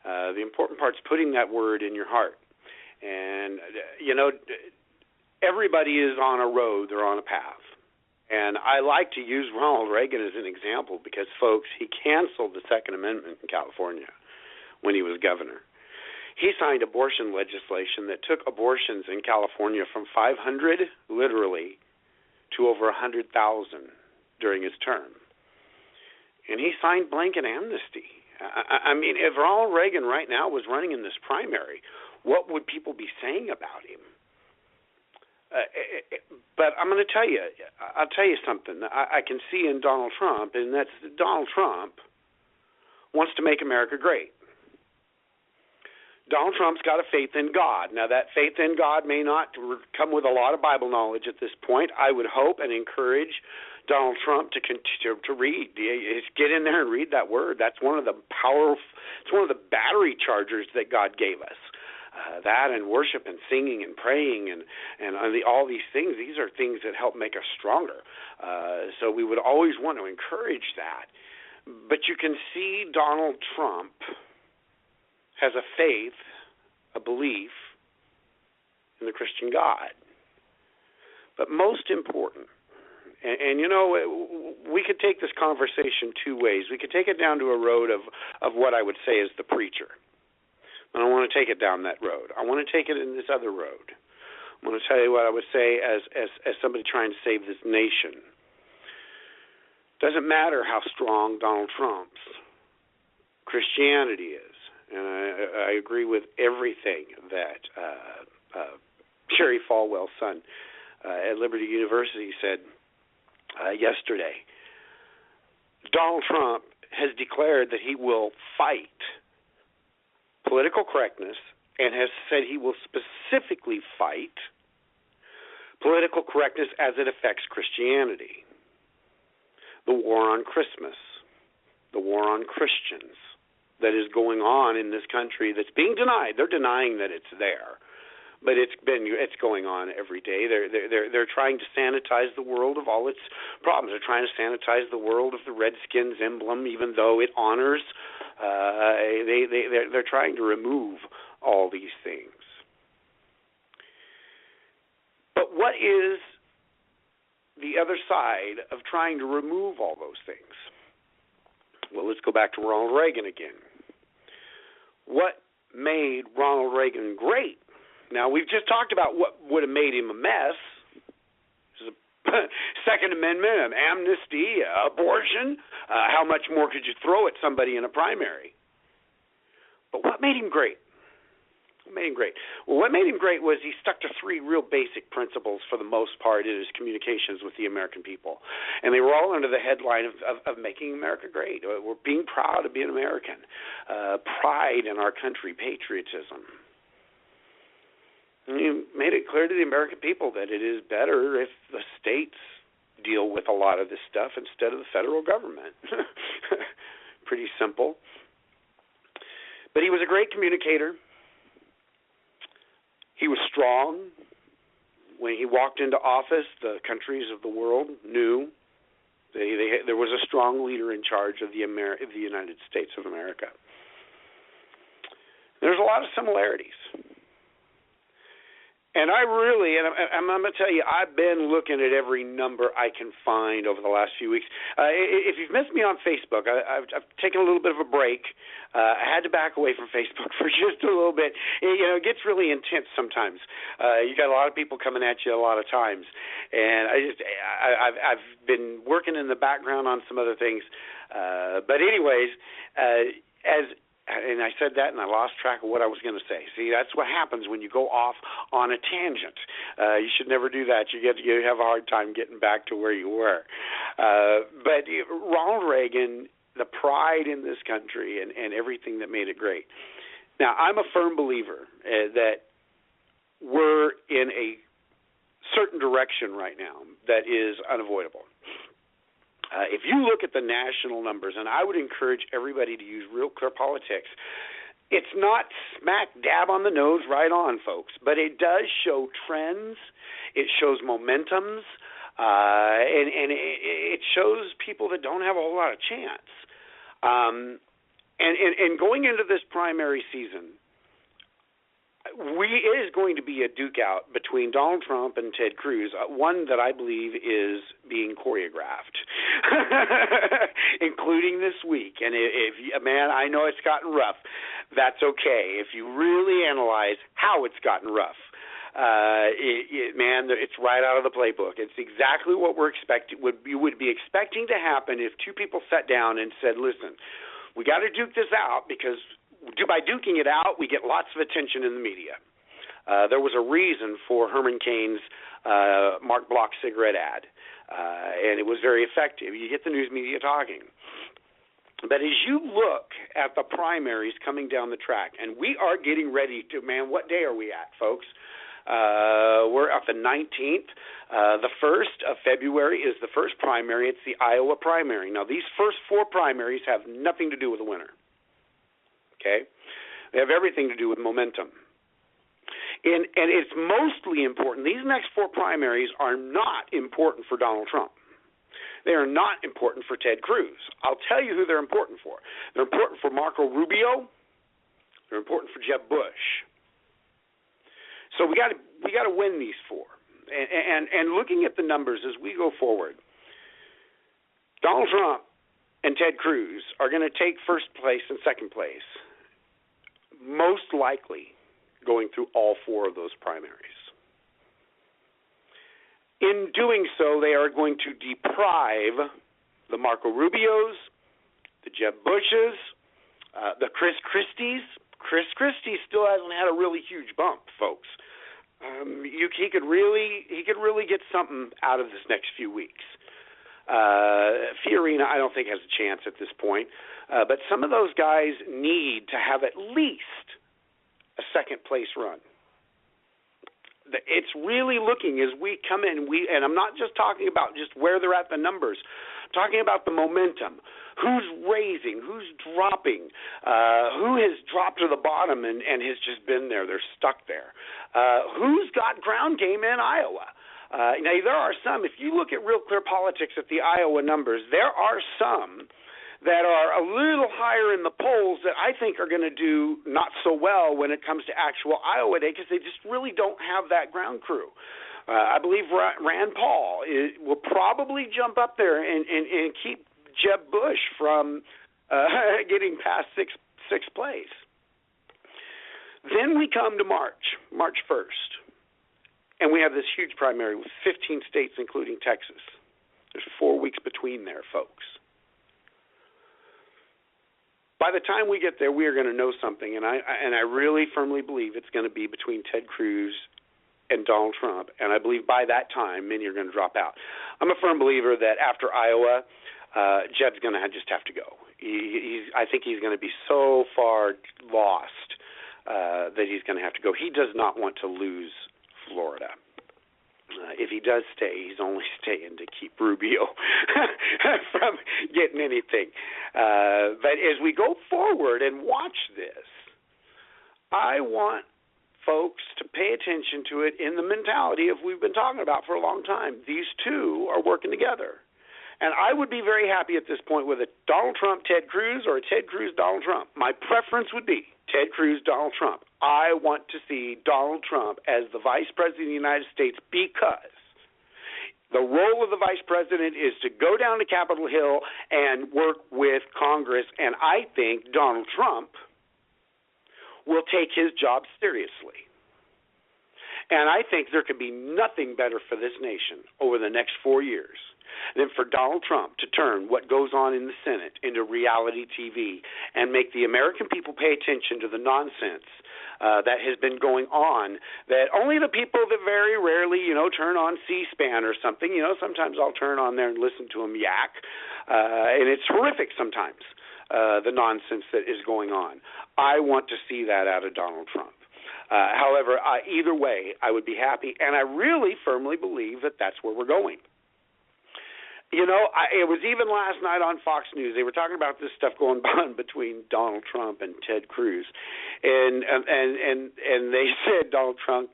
The important part's putting that word in your heart. And, everybody is on a road. They're on a path. And I like to use Ronald Reagan as an example because, folks, he canceled the Second Amendment in California when he was governor. He signed abortion legislation that took abortions in California from 500, literally, to over 100,000 during his term. And he signed blanket amnesty. I mean, if Ronald Reagan right now was running in this primary, what would people be saying about him? But I'm going to tell you, I'll tell you something I can see in Donald Trump, and that's Donald Trump wants to make America great. Donald Trump's got a faith in God. Now, that faith in God may not come with a lot of Bible knowledge at this point. I would hope and encourage Donald Trump to continue to read. Get in there and read that word. That's one of the it's one of the battery chargers that God gave us. That and worship and singing and praying and all these things, these are things that help make us stronger. So we would always want to encourage that. But you can see Donald Trump has a faith, a belief in the Christian God. But most important, and we could take this conversation two ways. We could take it down to a road of what I would say is the preacher. I don't want to take it down that road. I want to take it in this other road. I'm going to tell you what I would say as somebody trying to save this nation. Doesn't matter how strong Donald Trump's Christianity is, and I agree with everything that Jerry Falwell's son at Liberty University said yesterday. Donald Trump has declared that he will fight political correctness and has said he will specifically fight political correctness as it affects Christianity. The war on Christmas, the war on Christians that is going on in this country that's being denied. They're denying that it's there, but it's going on every day. They're trying to sanitize the world of all its problems. They're trying to sanitize the world of the Redskins emblem, even though it honors. They're trying to remove all these things. But what is the other side of trying to remove all those things? Well, let's go back to Ronald Reagan again. What made Ronald Reagan great? Now, we've just talked about what would have made him a mess. Second Amendment, amnesty, abortion. How much more could you throw at somebody in a primary? But what made him great? What made him great? Well, what made him great was he stuck to three real basic principles for the most part in his communications with the American people. And they were all under the headline of making America great. We're being proud to be an American. Pride in our country, patriotism. And he made it clear to the American people that it is better if the states deal with a lot of this stuff instead of the federal government. Pretty simple. But he was a great communicator. He was strong. When he walked into office, the countries of the world knew there was a strong leader in charge of the United States of America. There's a lot of similarities. And I'm going to tell you, I've been looking at every number I can find over the last few weeks. If you've missed me on Facebook, I've taken a little bit of a break. I had to back away from Facebook for just a little bit. It gets really intense sometimes. You got a lot of people coming at you a lot of times, and I've been working in the background on some other things. But anyways, and I said that, and I lost track of what I was going to say. See, that's what happens when you go off on a tangent. You should never do that. You have a hard time getting back to where you were. But Ronald Reagan, the pride in this country, and everything that made it great. Now, I'm a firm believer that we're in a certain direction right now that is unavoidable. If you look at the national numbers, and I would encourage everybody to use Real Clear Politics, it's not smack dab on the nose right on, folks, but it does show trends. It shows momentums, and it shows people that don't have a whole lot of chance. And going into this primary season, it is going to be a duke out between Donald Trump and Ted Cruz, one that I believe is being choreographed, including this week. And man, I know it's gotten rough. That's okay. If you really analyze how it's gotten rough, man, it's right out of the playbook. It's exactly what you would be expecting to happen if two people sat down and said, listen, we got to duke this out because by duking it out, we get lots of attention in the media. There was a reason for Herman Cain's Mark Bloch cigarette ad, and it was very effective. You get the news media talking. But as you look at the primaries coming down the track, and we are getting ready to, man, what day are we at, folks? We're at the 19th. The 1st of February is the first primary. It's the Iowa primary. Now, these first four primaries have nothing to do with the winner. Okay? They have everything to do with momentum. And it's mostly important. These next four primaries are not important for Donald Trump. They are not important for Ted Cruz. I'll tell you who they're important for. They're important for Marco Rubio. They're important for Jeb Bush. So we got to win these four. And looking at the numbers as we go forward, Donald Trump and Ted Cruz are going to take first place and second place, most likely going through all four of those primaries. In doing so, they are going to deprive the Marco Rubios, the Jeb Bushes, the Chris Christies. Chris Christie still hasn't had a really huge bump, folks. He could really get something out of this next few weeks. Fiorina, I don't think has a chance at this point, but some of those guys need to have at least a second place run. It's really looking as we come in, and I'm not just talking about just where they're at the numbers, I'm talking about the momentum. Who's raising? Who's dropping? Who has dropped to the bottom and has just been there? They're stuck there. Who's got ground game in Iowa? Now, there are some. If you look at Real Clear Politics at the Iowa numbers, there are some that are a little higher in the polls that I think are going to do not so well when it comes to actual Iowa Day because they just really don't have that ground crew. I believe Rand Paul will probably jump up there and keep Jeb Bush from getting past sixth place. Then we come to March 1st, and we have this huge primary with 15 states, including Texas. There's 4 weeks between there, folks. By the time we get there, we are going to know something, and I really firmly believe it's going to be between Ted Cruz and Donald Trump, and I believe by that time, many are going to drop out. I'm a firm believer that after Iowa, Jeb's going to just have to go. I think he's going to be so far lost that he's going to have to go. He does not want to lose Florida. If he does stay, he's only staying to keep Rubio from getting anything. But as we go forward and watch this, I want folks to pay attention to it in the mentality of we've been talking about for a long time. These two are working together. And I would be very happy at this point with a Donald Trump, Ted Cruz, or a Ted Cruz, Donald Trump. My preference would be Ted Cruz, Donald Trump. I want to see Donald Trump as the Vice President of the United States because the role of the Vice President is to go down to Capitol Hill and work with Congress, and I think Donald Trump will take his job seriously. And I think there could be nothing better for this nation over the next 4 years than for Donald Trump to turn what goes on in the Senate into reality TV and make the American people pay attention to the nonsense that has been going on, that only the people that very rarely, turn on C-SPAN or something, sometimes I'll turn on there and listen to them yak, and it's horrific sometimes, the nonsense that is going on. I want to see that out of Donald Trump. However, either way, I would be happy, and I really firmly believe that that's where we're going. It was even last night on Fox News. They were talking about this stuff going on between Donald Trump and Ted Cruz, and they said Donald Trump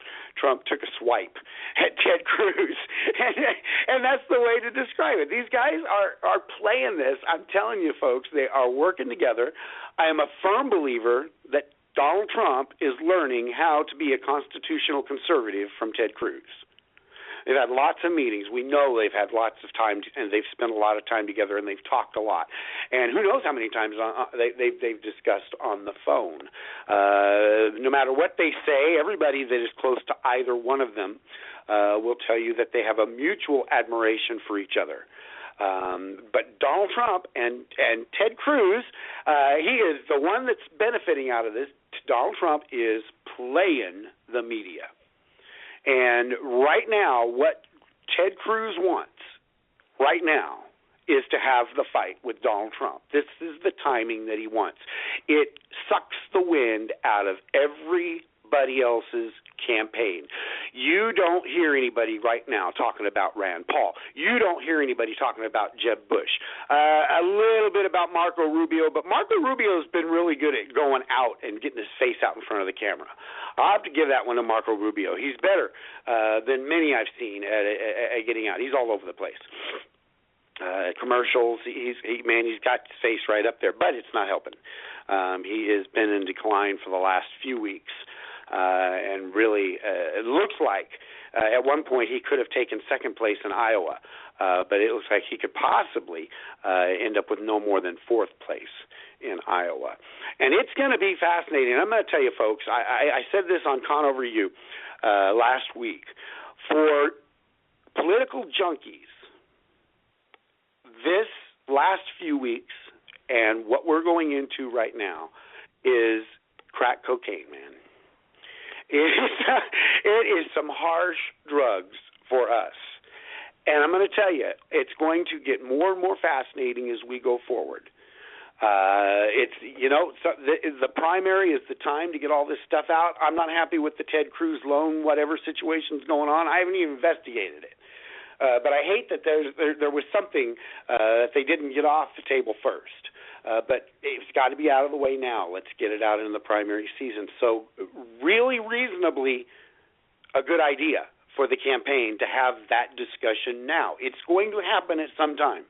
took a swipe at Ted Cruz, and that's the way to describe it. These guys are playing this. I'm telling you, folks, they are working together. I am a firm believer that Donald Trump is learning how to be a constitutional conservative from Ted Cruz. They've had lots of meetings. We know they've had lots of time, and they've spent a lot of time together, and they've talked a lot. And who knows how many times they've discussed on the phone. No matter what they say, everybody that is close to either one of them will tell you that they have a mutual admiration for each other. But Donald Trump and Ted Cruz, he is the one that's benefiting out of this. Donald Trump is playing the media. And right now, what Ted Cruz wants right now is to have the fight with Donald Trump. This is the timing that he wants. It sucks the wind out of everybody else's campaign. You don't hear anybody right now talking about Rand Paul. You don't hear anybody talking about Jeb Bush. A little bit about Marco Rubio, but Marco Rubio's been really good at going out and getting his face out in front of the camera. I'll have to give that one to Marco Rubio. He's better than many I've seen at getting out. He's all over the place. Commercials, he's got his face right up there, but it's not helping. He has been in decline for the last few weeks. And really, it looks like at one point he could have taken second place in Iowa, but it looks like he could possibly end up with no more than fourth place in Iowa. And it's going to be fascinating. I'm going to tell you, folks, I said this on Conover U last week. For political junkies, this last few weeks and what we're going into right now is crack cocaine, man. It is some harsh drugs for us. And I'm going to tell you, it's going to get more and more fascinating as we go forward. The primary is the time to get all this stuff out. I'm not happy with the Ted Cruz loan, whatever situation's going on. I haven't even investigated it. But I hate that there was something that they didn't get off the table first. But it's got to be out of the way now. Let's get it out in the primary season. So really reasonably a good idea for the campaign to have that discussion now. It's going to happen at some time.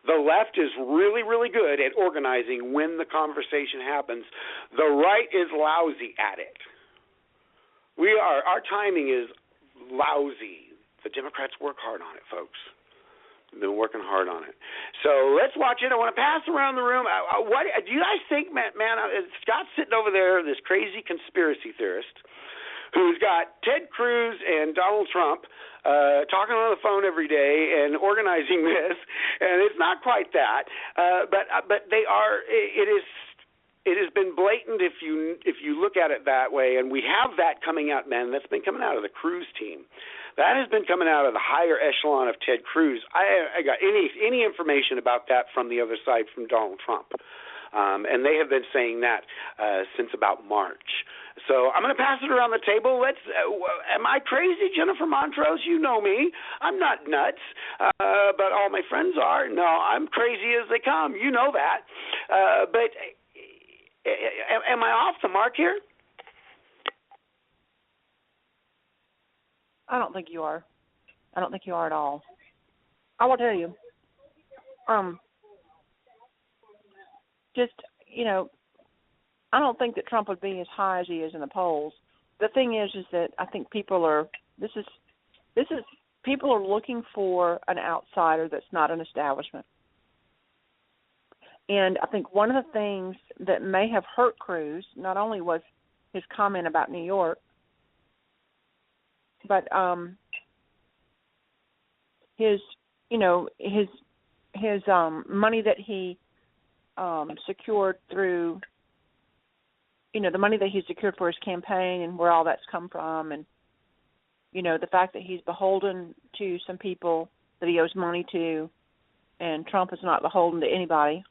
The left is really, really good at organizing when the conversation happens. The right is lousy at it. Our timing is lousy. The Democrats work hard on it, folks. They've been working hard on it. So let's watch it. I want to pass around the room. What do you guys think, man? Scott's sitting over there, this crazy conspiracy theorist, who's got Ted Cruz and Donald Trump talking on the phone every day and organizing this, and it's not quite that. But they are. It has been blatant if you look at it that way, and we have that coming out, man. That's been coming out of the Cruz team. That has been coming out of the higher echelon of Ted Cruz. I got any information about that from the other side from Donald Trump. And they have been saying that since about March. So I'm going to pass it around the table. Am I crazy, Jennifer Montrose? You know me. I'm not nuts, but all my friends are. No, I'm crazy as they come. You know that. But am I off the mark here? I don't think you are. I don't think you are at all. I will tell you. I don't think that Trump would be as high as he is in the polls. The thing is that I think people are looking for an outsider that's not an establishment. And I think one of the things that may have hurt Cruz not only was his comment about New York, but his money that he secured through, the money that he secured for his campaign and where all that's come from, and the fact that he's beholden to some people that he owes money to, and Trump is not beholden to anybody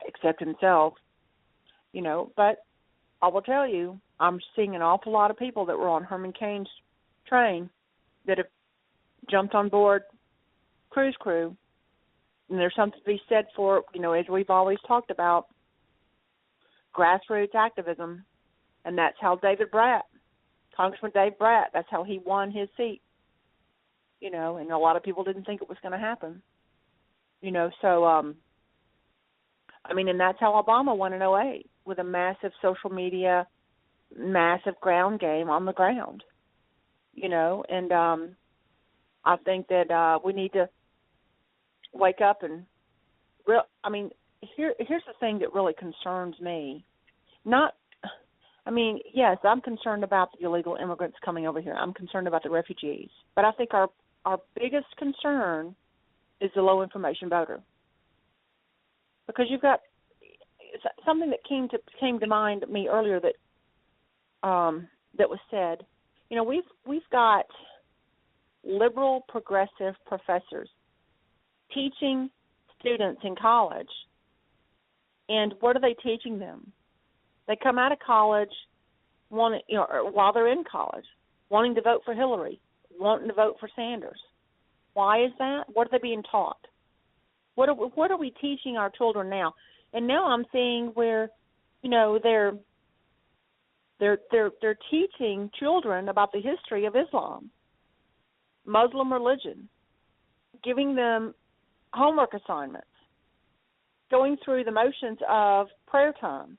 except himself, But I will tell you, I'm seeing an awful lot of people that were on Herman Cain's train that have jumped on board Cruise Crew. And there's something to be said for, as we've always talked about, grassroots activism. And that's how Congressman Dave Bratt, that's how he won his seat. And a lot of people didn't think it was going to happen. So, and that's how Obama won in 2008, with a massive social media, massive ground game on the ground. And I think that we need to wake up and here's the thing that really concerns me. Yes, I'm concerned about the illegal immigrants coming over here. I'm concerned about the refugees. But I think our biggest concern is the low information voter. Because you've got something that came to mind me earlier that was said. We've got liberal progressive professors teaching students in college, and what are they teaching them? They come out of college while they're in college, wanting to vote for Hillary, wanting to vote for Sanders. Why is that? What are they being taught? What are we teaching our children now? And now I'm seeing where, they're teaching children about the history of Islam, Muslim religion, giving them homework assignments, going through the motions of prayer time.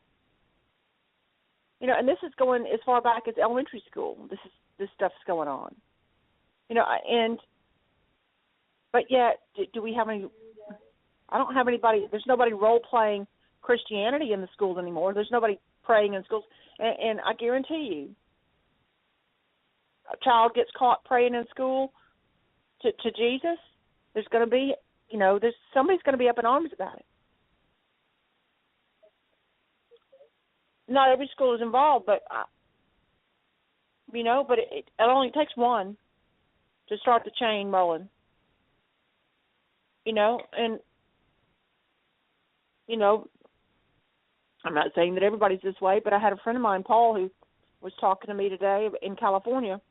And this is going as far back as elementary school. This stuff's going on. But yet, do we have any? I don't have anybody. There's nobody role playing Christianity in the schools anymore. There's nobody praying in schools, and I guarantee you, a child gets caught praying in school to Jesus. There's going to be, somebody's going to be up in arms about it. Not every school is involved, but it only takes one to start the chain rolling. And I'm not saying that everybody's this way, but I had a friend of mine, Paul, who was talking to me today in California.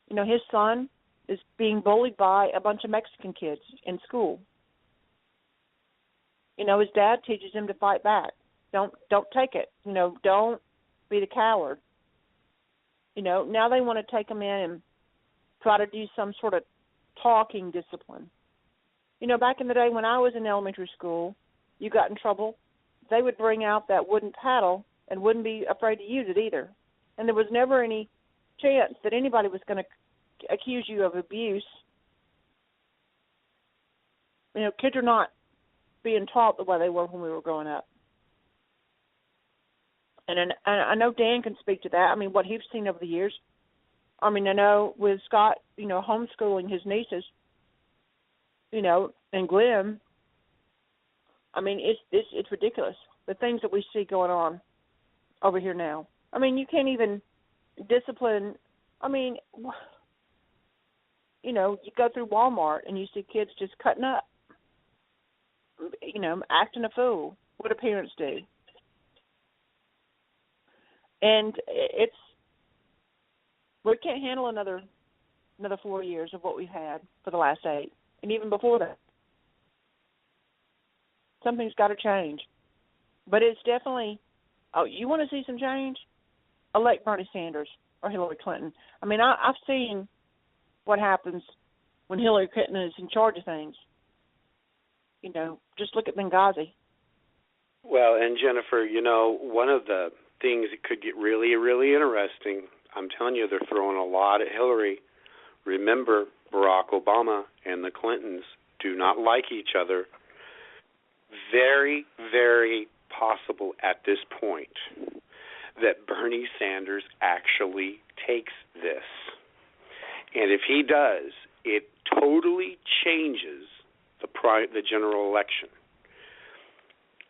His son is being bullied by a bunch of Mexican kids in school. His dad teaches him to fight back. Don't take it. Don't be the coward. Now they want to take him in and try to do some sort of talking discipline. Back in the day when I was in elementary school, you got in trouble, they would bring out that wooden paddle and wouldn't be afraid to use it either. And there was never any chance that anybody was going to accuse you of abuse. Kids are not being taught the way they were when we were growing up. And I know Dan can speak to that. What he's seen over the years. I know with Scott, homeschooling his nieces, and Glenn, it's ridiculous, the things that we see going on over here now. You can't even discipline. You go through Walmart and you see kids just cutting up, acting a fool. What do parents do? And we can't handle another 4 years of what we've had for the last 8, and even before that. Something's got to change. But it's definitely, you want to see some change? Elect Bernie Sanders or Hillary Clinton. I've seen what happens when Hillary Clinton is in charge of things. Just look at Benghazi. Well, and Jennifer, one of the things that could get really, really interesting, I'm telling you, they're throwing a lot at Hillary. Remember, Barack Obama and the Clintons do not like each other. Very, very possible at this point that Bernie Sanders actually takes this. And if he does, it totally changes the general election.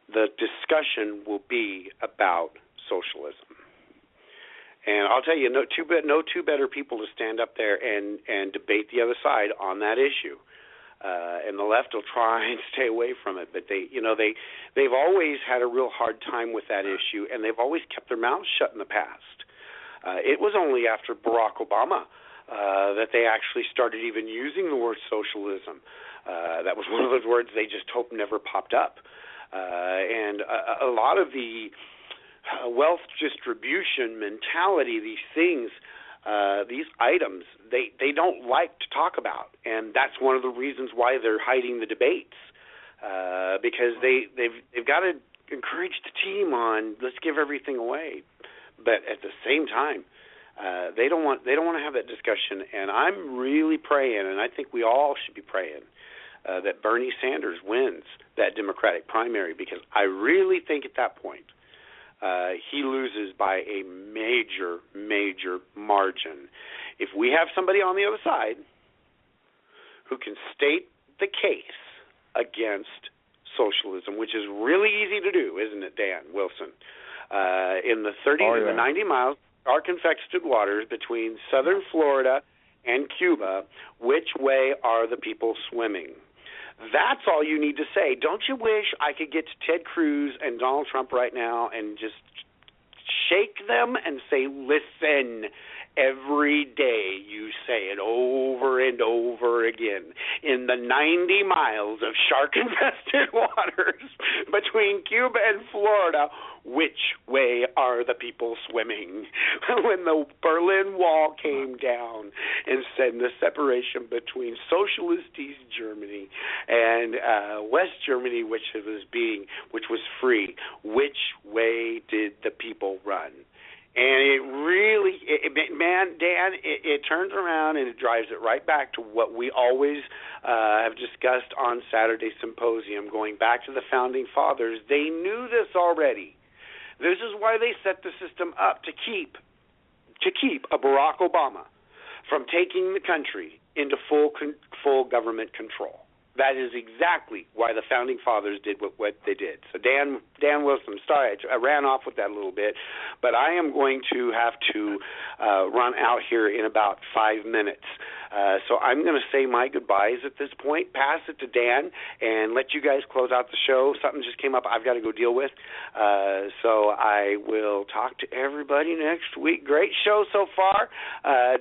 The discussion will be about socialism. And I'll tell you, no two better people to stand up there and debate the other side on that issue. And the left will try and stay away from it, but they've always had a real hard time with that issue, and they've always kept their mouths shut in the past. It was only after Barack Obama that they actually started even using the word socialism. That was one of those words they just hoped never popped up. And a lot of the wealth distribution mentality, these things, these items, they don't like to talk about, and that's one of the reasons why they're hiding the debates, because they've got to encourage the team on let's give everything away, but at the same time, they don't want to have that discussion. And I'm really praying, and I think we all should be praying, that Bernie Sanders wins that Democratic primary, because I really think at that point he loses by a major, major margin. If we have somebody on the other side who can state the case against socialism, which is really easy to do, isn't it, Dan Wilson? In the 30 and the 90 miles, dark-infested waters between southern Florida and Cuba, which way are the people swimming? That's all you need to say. Don't you wish I could get to Ted Cruz and Donald Trump right now and just shake them and say, listen, every day you say it over and over again. In the 90 miles of shark-infested waters between Cuba and Florida, which way are the people swimming? When the Berlin Wall came down and said the separation between socialist East Germany and West Germany, which was free, which way did the people run? And it really, man, Dan, it turns around and it drives it right back to what we always have discussed on Saturday Symposium, going back to the Founding Fathers. They knew this already. This is why they set the system up to keep a Barack Obama from taking the country into full government control. That is exactly why the Founding Fathers did what they did. So Dan Wilson, sorry, I ran off with that a little bit, but I am going to have to run out here in about 5 minutes. So I'm going to say my goodbyes at this point, pass it to Dan, and let you guys close out the show. Something just came up I've got to go deal with. So I will talk to everybody next week. Great show so far.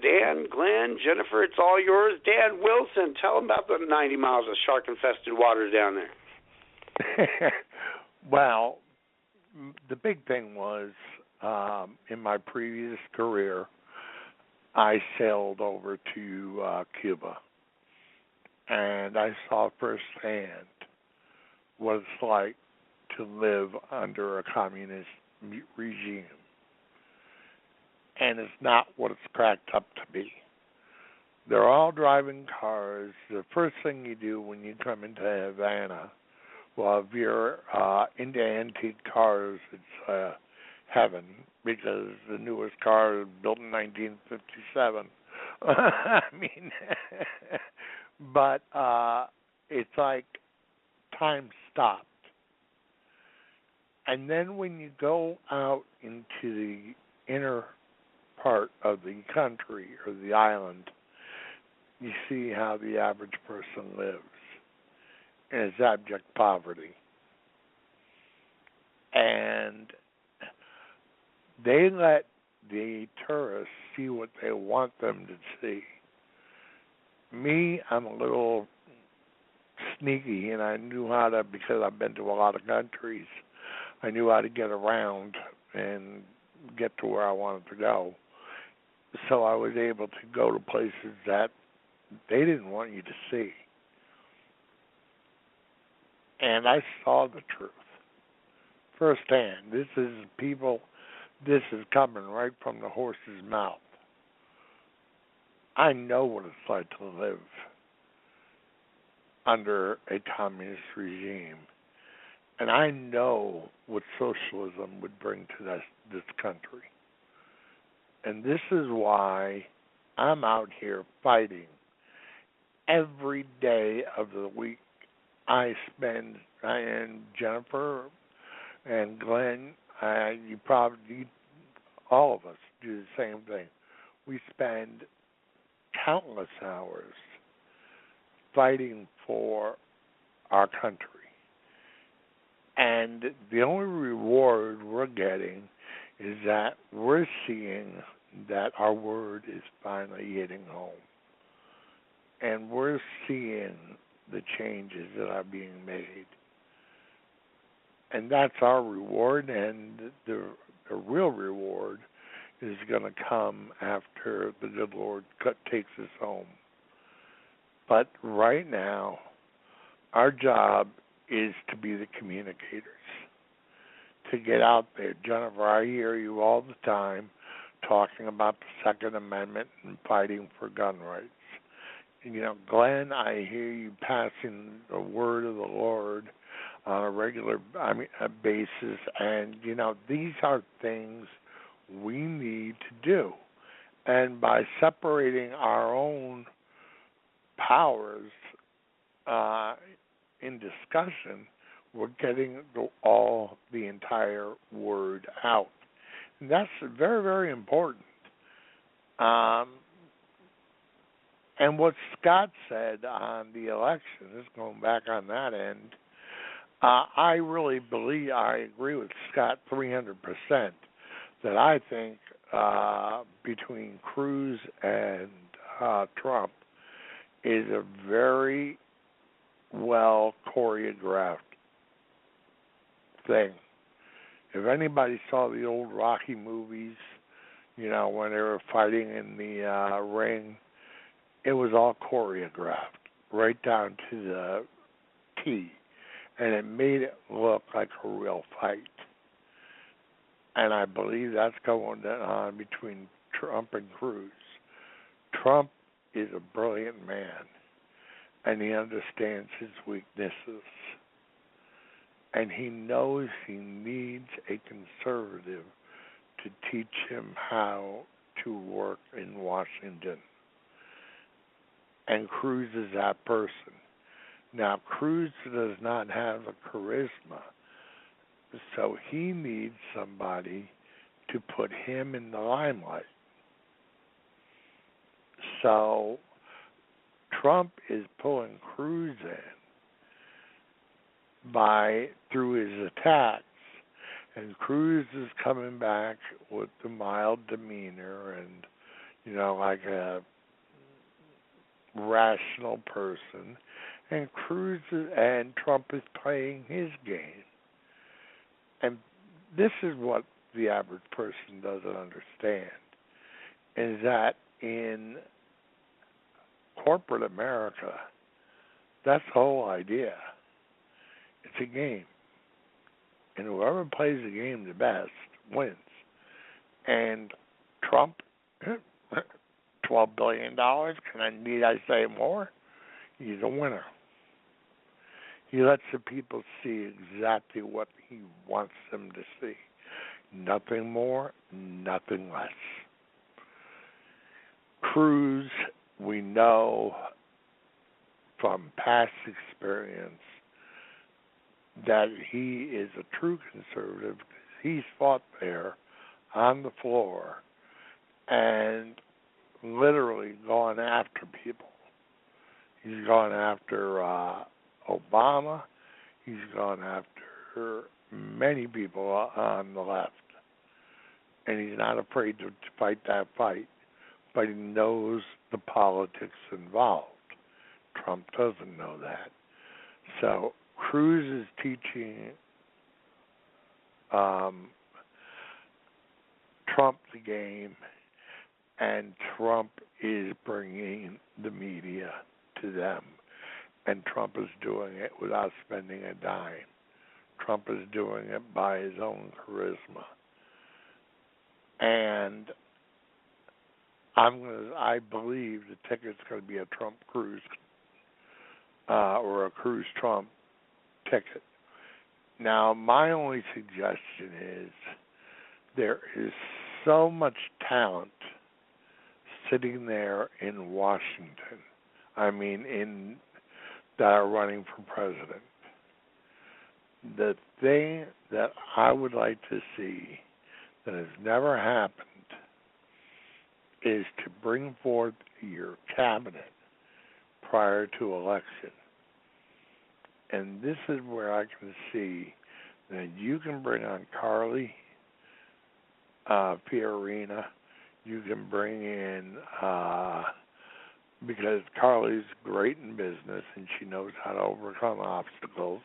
Dan, Glenn, Jennifer, it's all yours. Dan Wilson, tell them about the 90 miles of shark-infested waters down there. Well, the big thing was, in my previous career, I sailed over to Cuba, and I saw firsthand what it's like to live under a communist regime. And it's not what it's cracked up to be. They're all driving cars. The first thing you do when you come into Havana, well, if you're into antique cars, it's heaven, because the newest car is built in 1957. I mean, but it's like time stopped. And then when you go out into the inner part of the country or the island, you see how the average person lives in its abject poverty. And they let the tourists see what they want them to see. Me, I'm a little sneaky, and I knew how to, because I've been to a lot of countries, I knew how to get around and get to where I wanted to go. So I was able to go to places that they didn't want you to see. And I saw the truth firsthand. This is coming right from the horse's mouth. I know what it's like to live under a communist regime. And I know what socialism would bring to this country. And this is why I'm out here fighting. Every day of the week I and Jennifer and Glenn, all of us do the same thing. We spend countless hours fighting for our country. And the only reward we're getting is that we're seeing that our word is finally hitting home. And we're seeing the changes that are being made. And that's our reward, and the real reward is going to come after the good Lord takes us home. But right now, our job is to be the communicators, to get out there. Jennifer, I hear you all the time talking about the Second Amendment and fighting for gun rights. Glenn, I hear you passing the word of the Lord on a regular basis, and these are things we need to do. And by separating our own powers in discussion, we're getting the entire word out. And that's very, very important. And what Scott said on the election, just going back on that end, I really believe, I agree with Scott 300%, that I think between Cruz and Trump is a very well choreographed thing. If anybody saw the old Rocky movies, when they were fighting in the ring, it was all choreographed, right down to the T. And it made it look like a real fight. And I believe that's going on between Trump and Cruz. Trump is a brilliant man, and he understands his weaknesses. And he knows he needs a conservative to teach him how to work in Washington. And Cruz is that person. Now, Cruz does not have the charisma, so he needs somebody to put him in the limelight. So Trump is pulling Cruz in through his attacks, and Cruz is coming back with the mild demeanor and, like a rational person. And and Trump is playing his game. And this is what the average person doesn't understand, is that in corporate America, that's the whole idea. It's a game. And whoever plays the game the best wins. And Trump, $12 billion, need I say more? He's a winner. He lets the people see exactly what he wants them to see. Nothing more, nothing less. Cruz, we know from past experience that he is a true conservative. He's fought there on the floor and literally gone after people. He's gone after Obama. He's gone after many people on the left. And he's not afraid to fight that fight, but he knows the politics involved. Trump doesn't know that. So Cruz is teaching Trump the game, and Trump is bringing the media to them. And Trump is doing it without spending a dime. Trump is doing it by his own charisma. And I believe the ticket's going to be a Trump-Cruz or a Cruz-Trump ticket. Now, my only suggestion is there is so much talent sitting there in Washington. That are running for president. The thing that I would like to see that has never happened is to bring forth your cabinet prior to election. And this is where I can see that you can bring on Carly Fiorina, You can bring in, because Carly's great in business and she knows how to overcome obstacles,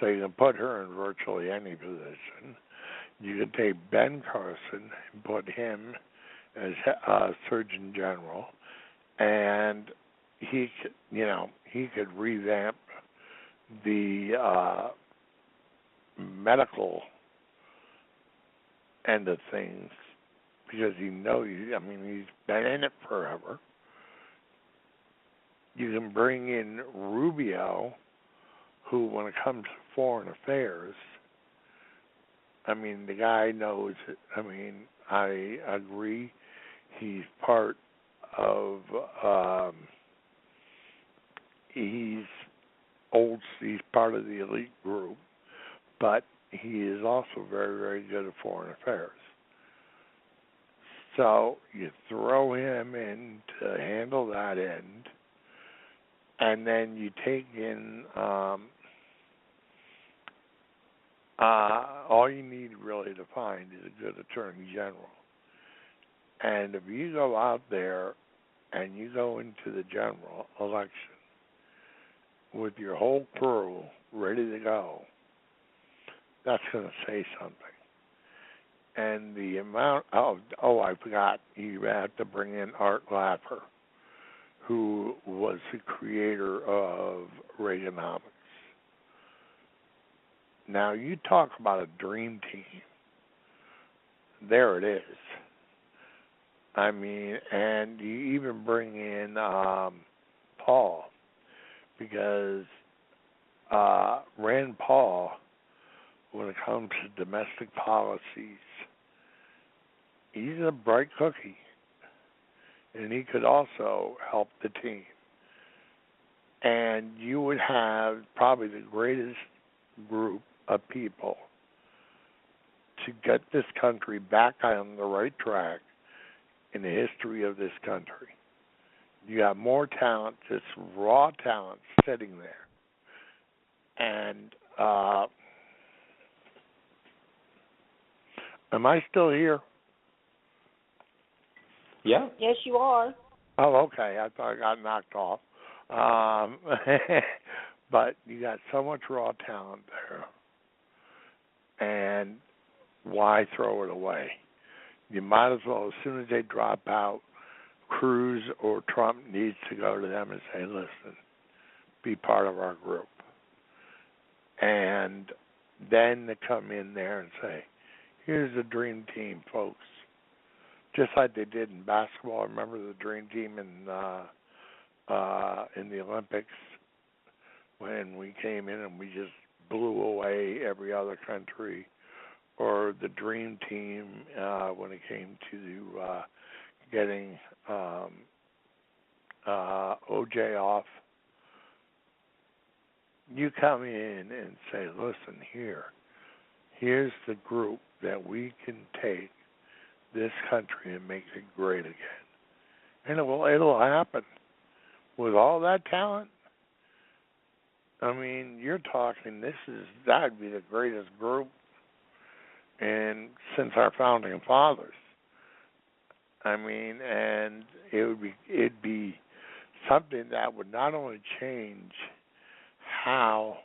so you can put her in virtually any position. You can take Ben Carson and put him as Surgeon General, and he could revamp the medical end of things, because he's been in it forever. You can bring in Rubio, who, when it comes to foreign affairs, the guy knows it. I agree. He's part of, he's part of the elite group, but he is also very, very good at foreign affairs. So you throw him in to handle that end, and then you take in all you need really to find is a good attorney general. And if you go out there and you go into the general election with your whole crew ready to go, that's going to say something. And the amount I forgot, you have to bring in Art Laffer, who was the creator of Reaganomics. Now, you talk about a dream team. There it is. And you even bring in Paul, because Rand Paul, when it comes to domestic policies, he's a bright cookie, and he could also help the team. And you would have probably the greatest group of people to get this country back on the right track in the history of this country. You have more talent, just raw talent, sitting there. And am I still here? Yeah. Yes, you are. Oh, okay. I thought I got knocked off. But you got so much raw talent there. And why throw it away? You might as well, as soon as they drop out, Cruz or Trump needs to go to them and say, listen, be part of our group. And then to come in there and say, here's the dream team, folks. Just like they did in basketball. Remember the dream team in the Olympics when we came in and we just blew away every other country, or the dream team when it came to getting OJ off. You come in and say, listen, here's the group that we can take this country and make it great again. And it'll happen. With all that talent, you're talking, that'd be the greatest group since our founding fathers. And it'd be something that would not only change how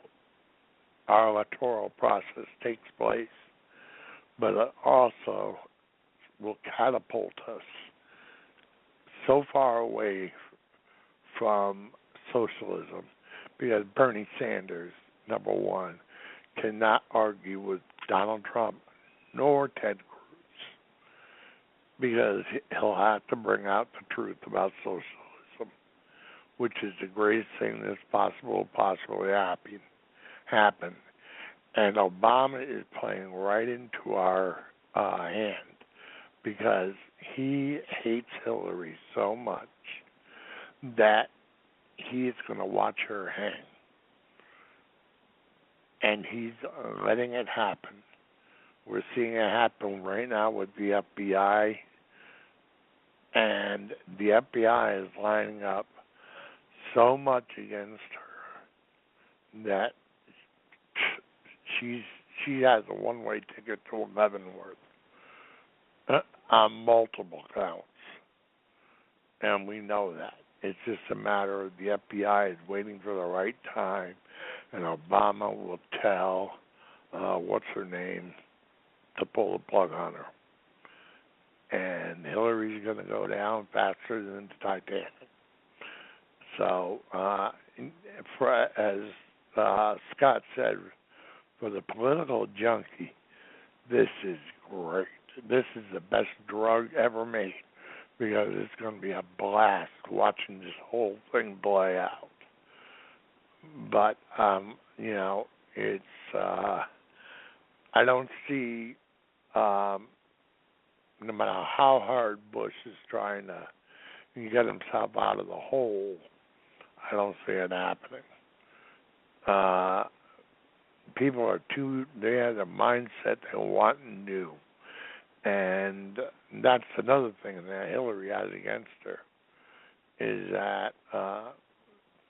our electoral process takes place, but it also will catapult us so far away from socialism, because Bernie Sanders, number one, cannot argue with Donald Trump nor Ted Cruz, because he'll have to bring out the truth about socialism, which is the greatest thing that's possibly happen. And Obama is playing right into our hand, because he hates Hillary so much that he is going to watch her hang. And he's letting it happen. We're seeing it happen right now with the FBI. And the FBI is lining up so much against her that she has a one-way ticket to Leavenworth. on multiple counts. And we know that. It's just a matter of the FBI is waiting for the right time, and Obama will tell, what's her name, to pull the plug on her. And Hillary's going to go down faster than the Titanic. So, as Scott said, for the political junkie, this is great. This is the best drug ever made, because it's going to be a blast watching this whole thing play out. But, it's, I don't see, no matter how hard Bush is trying to get himself out of the hole, I don't see it happening. People are they have a mindset they want new. And that's another thing that Hillary has against her, is that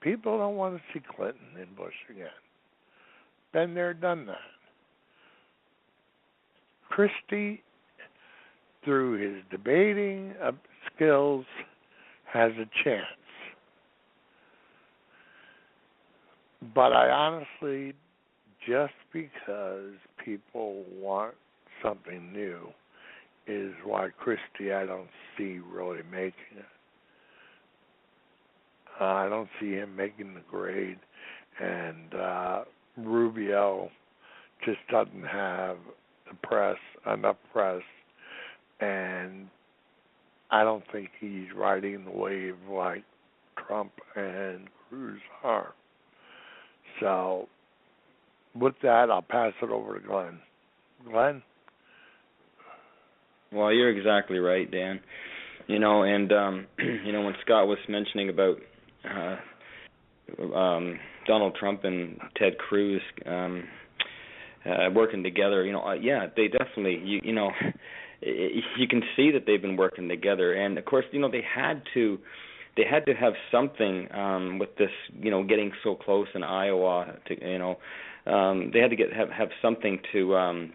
people don't want to see Clinton and Bush again. Been there, done that. Christie, through his debating skills, has a chance. But I honestly, just because people want something new, is why Christie I don't see really making it. I don't see him making the grade, and Rubio just doesn't have enough press, and I don't think he's riding the wave like Trump and Cruz are. So, with that, I'll pass it over to Glenn. Glenn? Well, you're exactly right, Dan. And when Scott was mentioning about Donald Trump and Ted Cruz working together, they definitely, you can see that they've been working together, and of course, they had to have something with this, getting so close in Iowa. They had to have something to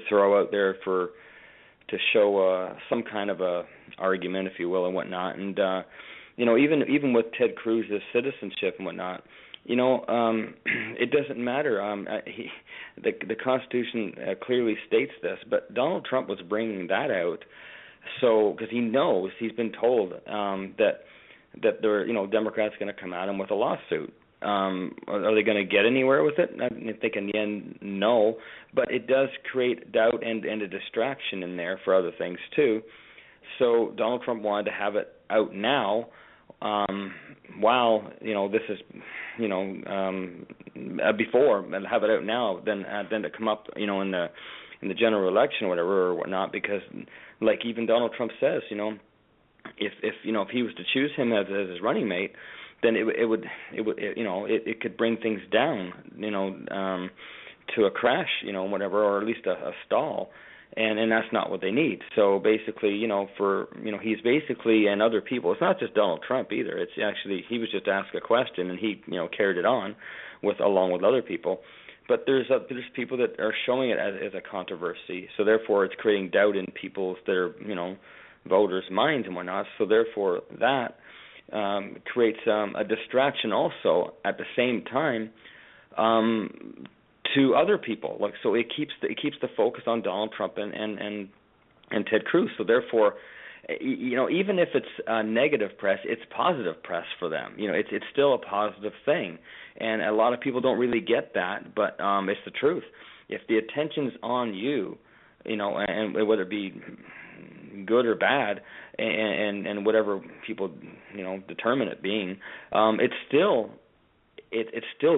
throw out there to show some kind of a argument, if you will, and whatnot. And even with Ted Cruz's citizenship and whatnot, it doesn't matter. The Constitution clearly states this, but Donald Trump was bringing that out, so because he knows, he's been told that there, Democrats are going to come at him with a lawsuit. Are they going to get anywhere with it? I think in the end, no. But it does create doubt and a distraction in there for other things too. So Donald Trump wanted to have it out now, while this is before, and have it out now, then to come up in the general election or whatever or whatnot, because like even Donald Trump says, if he was to choose him as his running mate, then it could bring things down, to a crash, whatever, or at least a stall, and that's not what they need. So basically, he's basically, and other people, it's not just Donald Trump either. It's actually, he was just asked a question and he carried it on along with other people. But there's people that are showing it as a controversy. So therefore, it's creating doubt in people's voters' minds and whatnot. So therefore, that creates a distraction also at the same time to other people. So it keeps the focus on Donald Trump and Ted Cruz. So therefore, even if it's negative press, it's positive press for them. It's still a positive thing, and a lot of people don't really get that, but it's the truth. If the attention's on you, and whether it be good or bad, and whatever people determine it being, it's still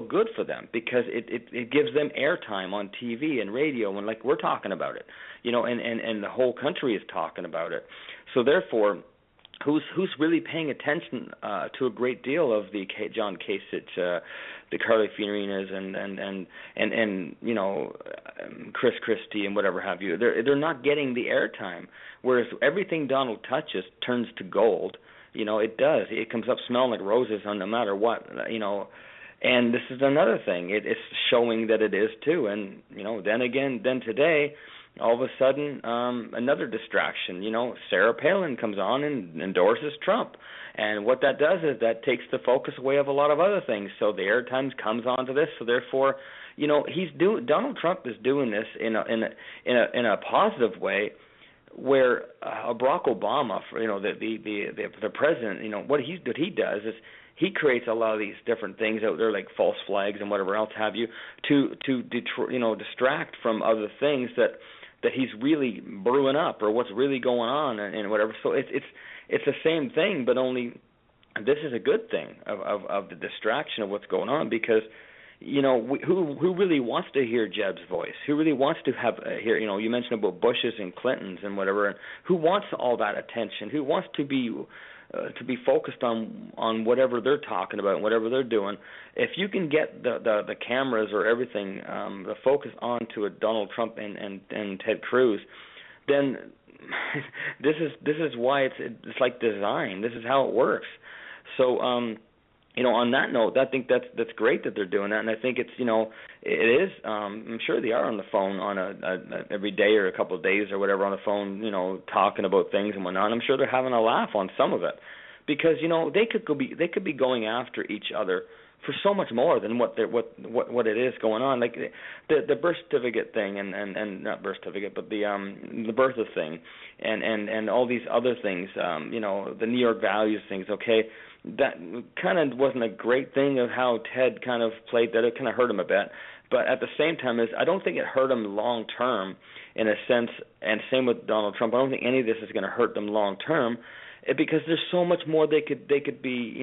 good for them, because it gives them airtime on TV and radio, and like we're talking about it, and the whole country is talking about it. So therefore, who's really paying attention to a great deal of the John Kasich, the Carly Fiorina's, and Chris Christie and whatever have you? They're not getting the airtime. Whereas everything Donald touches turns to gold. It does. It comes up smelling like roses on no matter what. And this is another thing. It's showing that it is too. And then today, all of a sudden, another distraction. Sarah Palin comes on and endorses Trump. And what that does is that takes the focus away of a lot of other things. So the airtime comes onto this. So therefore, Donald Trump is doing this in a positive way, where Barack Obama, the president, what he does is he creates a lot of these different things out there, like false flags and whatever else have you, to distract from other things that he's really brewing up, or what's really going on and whatever. So it's the same thing, but only this is a good thing of the distraction of what's going on, because who really wants to hear Jeb's voice? Who really wants to hear? You mentioned about Bushes and Clintons and whatever. And who wants all that attention? Who wants to be focused on whatever they're talking about and whatever they're doing? If you can get the cameras or everything, the focus onto a Donald Trump and Ted Cruz, then this is why it's like design. This is how it works. So on that note, I think that's great that they're doing that, and I think it's it is. I'm sure they are on the phone on a every day or a couple of days or whatever on the phone, talking about things and whatnot. I'm sure they're having a laugh on some of it, because they could be going after each other for so much more than what it is going on. Like the birth certificate thing and not birth certificate, but the birther thing and all these other things. The New York values things. Okay. That kind of wasn't a great thing of how Ted kind of played that. It kind of hurt him a bit. But at the same time, I don't think it hurt him long term in a sense, and same with Donald Trump. I don't think any of this is going to hurt them long term, because there's so much more they could be,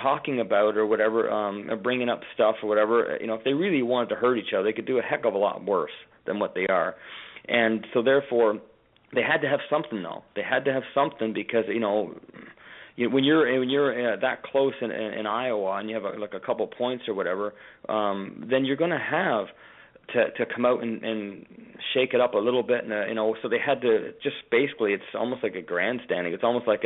talking about or whatever, or bringing up stuff or whatever. If they really wanted to hurt each other, they could do a heck of a lot worse than what they are. And so therefore, they had to have something, though. They had to have something, because, when you're that close in Iowa and you have a couple points or whatever, then you're going to have to come out and shake it up a little bit, and so they had to just basically, it's almost like a grandstanding. It's almost like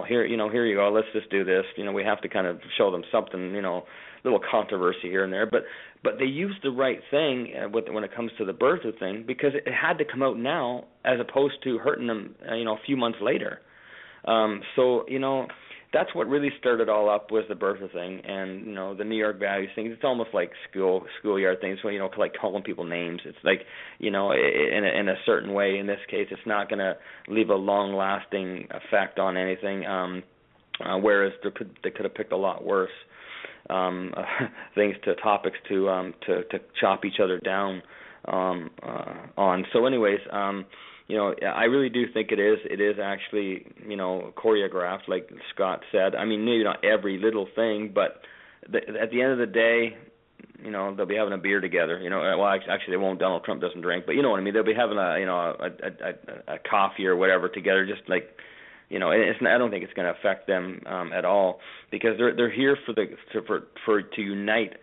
here you go, let's just do this. We have to kind of show them something, little controversy here and there, but they used the right thing when it comes to the birther thing, because it had to come out now as opposed to hurting them, a few months later. So that's what really stirred it all up, was the birther thing and the New York values thing. It's almost like schoolyard things, so like calling people names. It's like in a certain way. In this case, it's not going to leave a long lasting effect on anything. Whereas they could have picked a lot worse things, topics to chop each other down on. So anyways, I really do think it is actually, choreographed, like Scott said. I mean, maybe not every little thing, but at the end of the day, they'll be having a beer together. Well, actually they won't. Donald Trump doesn't drink, but you know what I mean. They'll be having a coffee or whatever together, just like, I don't think it's going to affect them at all, because they're here to unite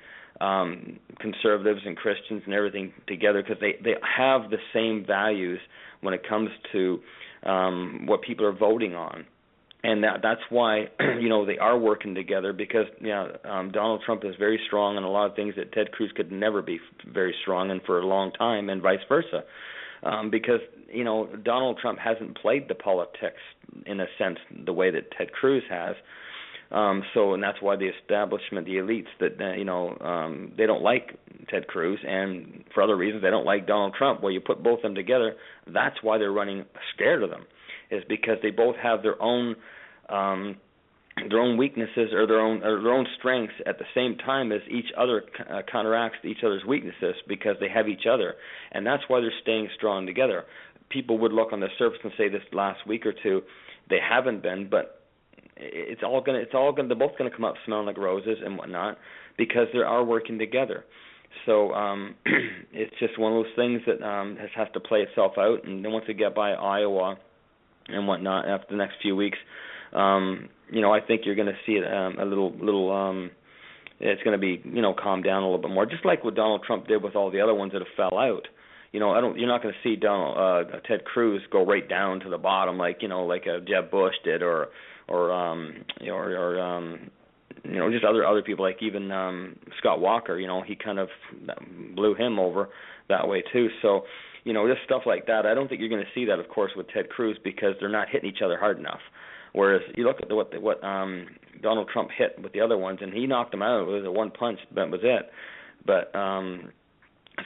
conservatives and Christians and everything together, because they have the same values when it comes to what people are voting on. And that's why, they are working together, because, Donald Trump is very strong in a lot of things that Ted Cruz could never be very strong in for a long time, and vice versa. Because, Donald Trump hasn't played the politics, in a sense, the way that Ted Cruz has. And that's why the establishment, the elites, that they don't like Ted Cruz, and for other reasons they don't like Donald Trump. Well, you put both of them together, that's why they're running scared of them, is because they both have their own weaknesses or their own strengths at the same time as each other counteracts each other's weaknesses, because they have each other, and that's why they're staying strong together. People would look on the surface and say this last week or two they haven't been, but they're both gonna come up smelling like roses and whatnot, because they are working together. So it's just one of those things that has to play itself out, and then once we get by Iowa and whatnot after the next few weeks, I think you're going to see it a little. It's going to be calmed down a little bit more, just like what Donald Trump did with all the other ones that have fell out. You're not going to see Ted Cruz go right down to the bottom like Jeb Bush did, or just other people, like even Scott Walker. He kind of blew him over that way too. So just stuff like that. I don't think you're going to see that, of course, with Ted Cruz because they're not hitting each other hard enough. Whereas you look at what Donald Trump hit with the other ones, and he knocked them out. It was a one punch. That was it. But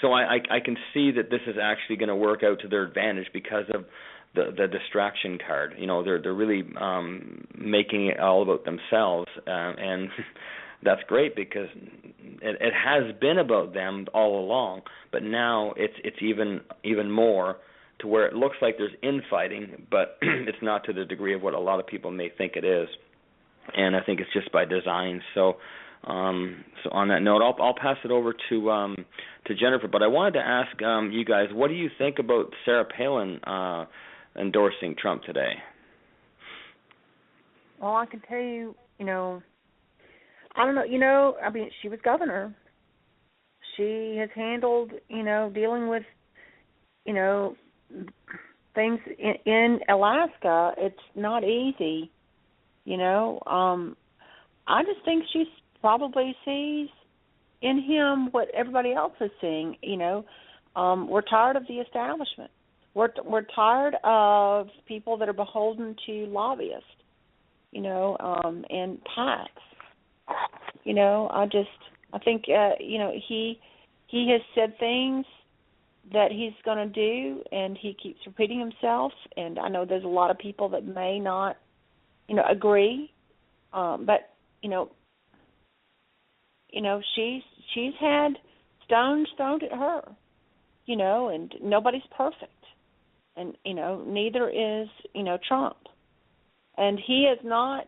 so I can see that this is actually going to work out to their advantage because of the distraction card. They're really making it all about themselves, and that's great because it has been about them all along. But now it's even more to where it looks like there's infighting, but it's not to the degree of what a lot of people may think it is. And I think it's just by design. So on that note, I'll pass it over to Jennifer. But I wanted to ask you guys, what do you think about Sarah Palin endorsing Trump today? Well, I can tell you, I don't know, I mean, she was governor. She has handled, dealing with, things in Alaska. It's not easy, I just think she probably sees in him what everybody else is seeing, We're tired of the establishment. We're tired of people that are beholden to lobbyists, and PACs. I think, he has said things that he's going to do, and he keeps repeating himself. And I know there's a lot of people that may not, agree, but she's had stones thrown at her, and nobody's perfect, and neither is Trump, and he is not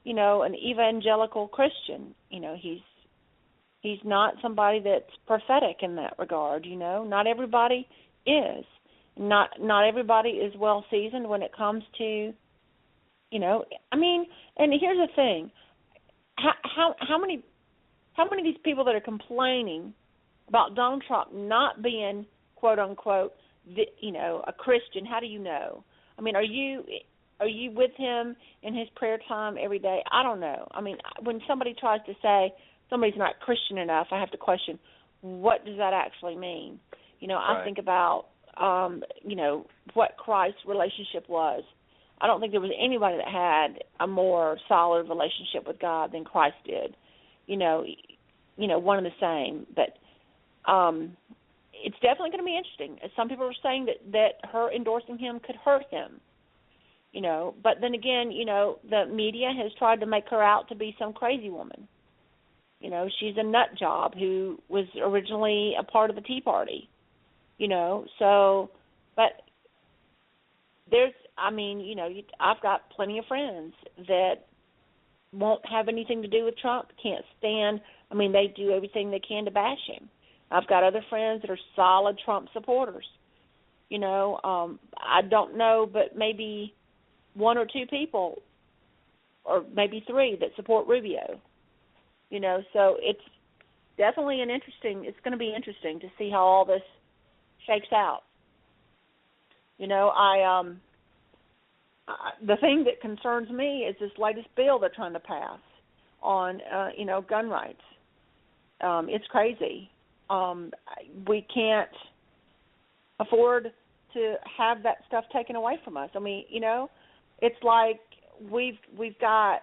an evangelical Christian. He's not somebody that's prophetic in that regard. Not everybody is. Not everybody is well seasoned when it comes to, and here's the thing. How many of these people that are complaining about Donald Trump not being, quote unquote, a Christian, how do you know? I mean, are you with him in his prayer time every day? I don't know. I mean, when somebody tries to say somebody's not Christian enough, I have to question, what does that actually mean? Right. I think about, what Christ's relationship was. I don't think there was anybody that had a more solid relationship with God than Christ did. One and the same. But it's definitely going to be interesting. Some people are saying that her endorsing him could hurt him. But then again, the media has tried to make her out to be some crazy woman. She's a nut job who was originally a part of the Tea Party. But there's, I've got plenty of friends that won't have anything to do with Trump, can't stand, they do everything they can to bash him. I've got other friends that are solid Trump supporters. I don't know, but maybe one or two people, or maybe three, that support Rubio. So it's definitely it's going to be interesting to see how all this shakes out. The thing that concerns me is this latest bill they're trying to pass on, gun rights. It's crazy. We can't afford to have that stuff taken away from us. It's like we've got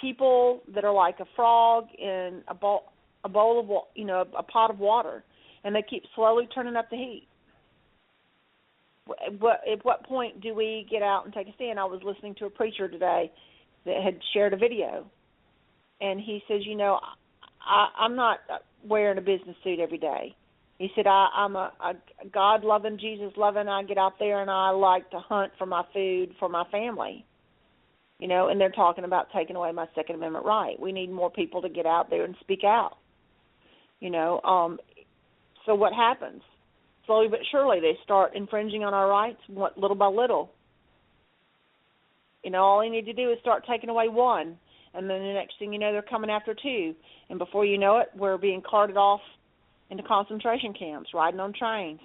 people that are like a frog in a bowl of, a pot of water, and they keep slowly turning up the heat. At what point do we get out and take a stand? I was listening to a preacher today that had shared a video, and he says, I'm not wearing a business suit every day. He said, I'm a God-loving, Jesus-loving. I get out there and I like to hunt for my food for my family. And they're talking about taking away my Second Amendment right. We need more people to get out there and speak out. So what happens? Slowly but surely they start infringing on our rights little by little. All they need to do is start taking away one, and then the next thing you know, they're coming after two. And before you know it, we're being carted off into concentration camps, riding on trains.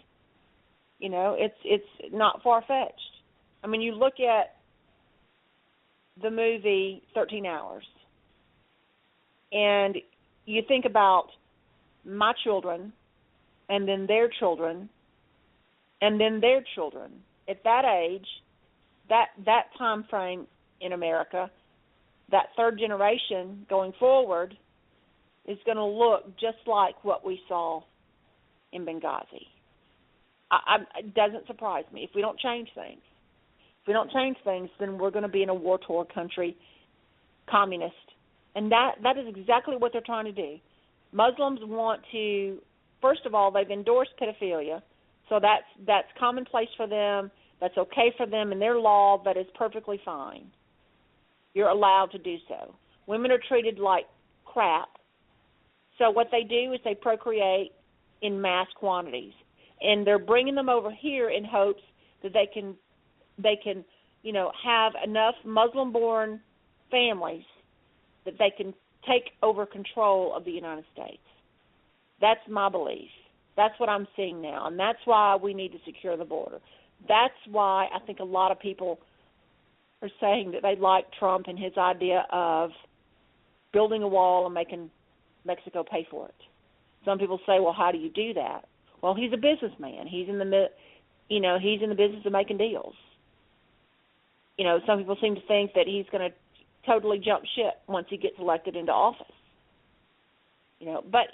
It's not far-fetched. You look at the movie 13 Hours, and you think about my children and then their children and then their children. At that age, that time frame in America, that third generation going forward is going to look just like what we saw in Benghazi. It doesn't surprise me if we don't change things. If we don't change things, then we're going to be in a war-torn country, communist. And that is exactly what they're trying to do. Muslims want to, first of all, they've endorsed pedophilia, so that's commonplace for them. That's okay for them in their law. That is perfectly fine. You're allowed to do so. Women are treated like crap. So what they do is they procreate in mass quantities, and they're bringing them over here in hopes that they can have enough Muslim-born families that they can take over control of the United States. That's my belief. That's what I'm seeing now, and that's why we need to secure the border. That's why I think a lot of people are saying that they like Trump and his idea of building a wall and making Mexico pay for it. Some people say, well, how do you do that? Well, he's a businessman. He's in the business of making deals. Some people seem to think that he's going to totally jump ship once he gets elected into office. But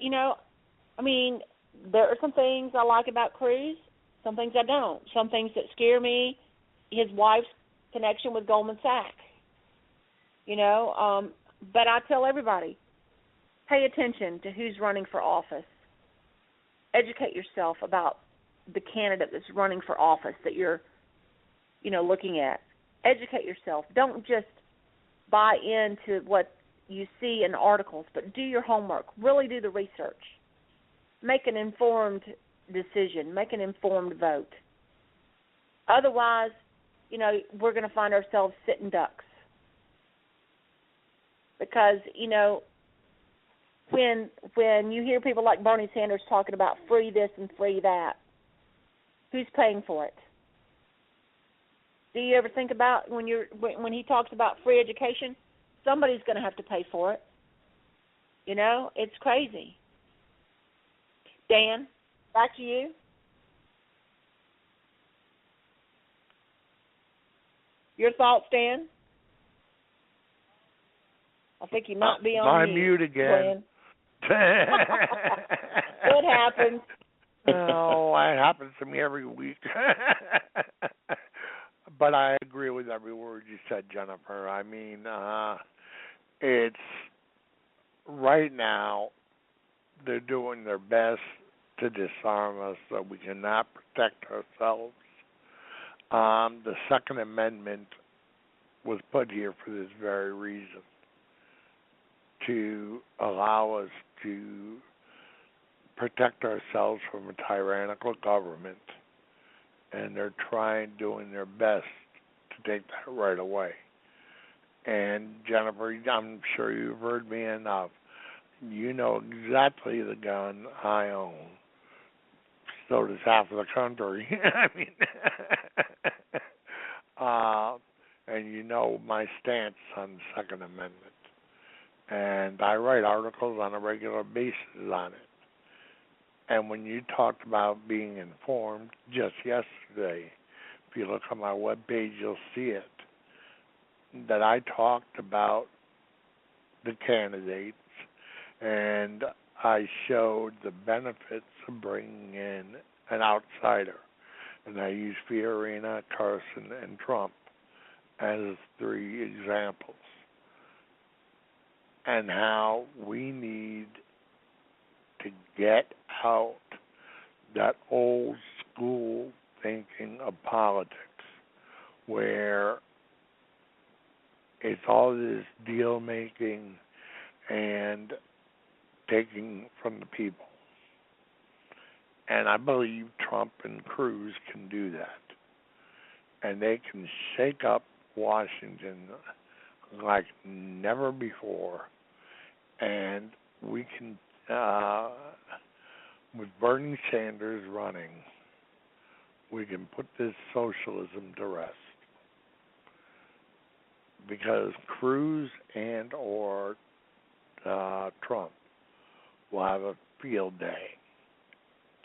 there are some things I like about Cruz, some things I don't. Some things that scare me, his wife's connection with Goldman Sachs. But I tell everybody, pay attention to who's running for office. Educate yourself about the candidate that's running for office that you're, looking at. Educate yourself. Don't just buy into what you see in articles, but do your homework. Really do the research. Make an informed decision. Make an informed vote. Otherwise, we're going to find ourselves sitting ducks. Because, when you hear people like Bernie Sanders talking about free this and free that, who's paying for it? Do you ever think about when he talks about free education, somebody's going to have to pay for it? It's crazy. Dan, back to you. Your thoughts, Dan? I think you might be on mute again. It happens. Oh, it happens to me every week. But I agree with every word you said, Jennifer. I mean, it's right now they're doing their best to disarm us so we cannot protect ourselves. The Second Amendment was put here for this very reason, to allow us to protect ourselves from a tyrannical government, and they're doing their best to take that right away. And Jennifer, I'm sure you've heard me enough. You know exactly the gun I own. So does half of the country. I mean, and you know my stance on the Second Amendment. And I write articles on a regular basis on it. And when you talked about being informed just yesterday, if you look on my webpage, you'll see it, that I talked about the candidates and I showed the benefits of bringing in an outsider. And I used Fiorina, Carson, and Trump as 3 examples. And how we need to get out that old school thinking of politics where it's all this deal making and taking from the people. And I believe Trump and Cruz can do that. And they can shake up Washington like never before. And we can, with Bernie Sanders running, we can put this socialism to rest. Because Cruz and or Trump will have a field day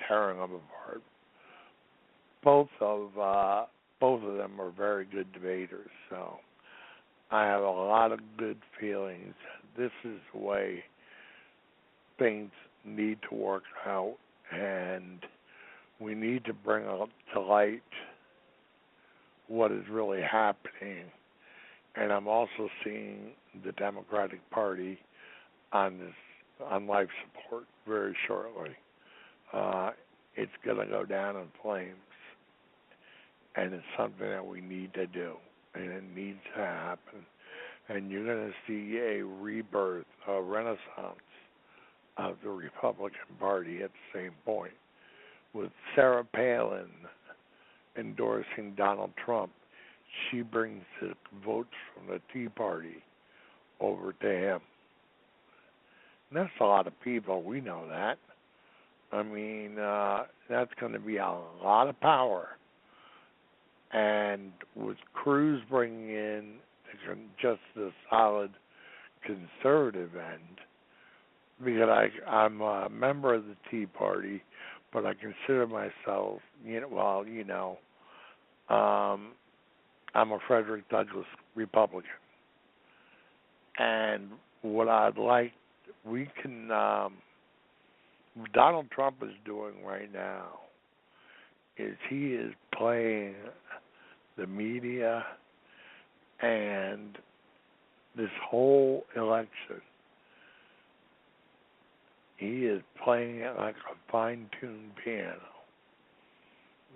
tearing them apart. both of them are very good debaters. So I have a lot of good feelings. This is the way things need to work out, and we need to bring to light what is really happening. And I'm also seeing the Democratic Party on life support very shortly. It's going to go down in flames, and it's something that we need to do, and it needs to happen. And you're going to see a rebirth, a renaissance of the Republican Party at the same point, with Sarah Palin endorsing Donald Trump. She brings the votes from the Tea Party over to him. And that's a lot of people. We know that. I mean, that's going to be a lot of power. And with Cruz bringing in just the solid conservative end, because I'm a member of the Tea Party, but I consider myself, I'm a Frederick Douglass Republican. And what I'd like, Donald Trump is doing right now is he is playing the media and this whole election. He is playing it like a fine-tuned piano,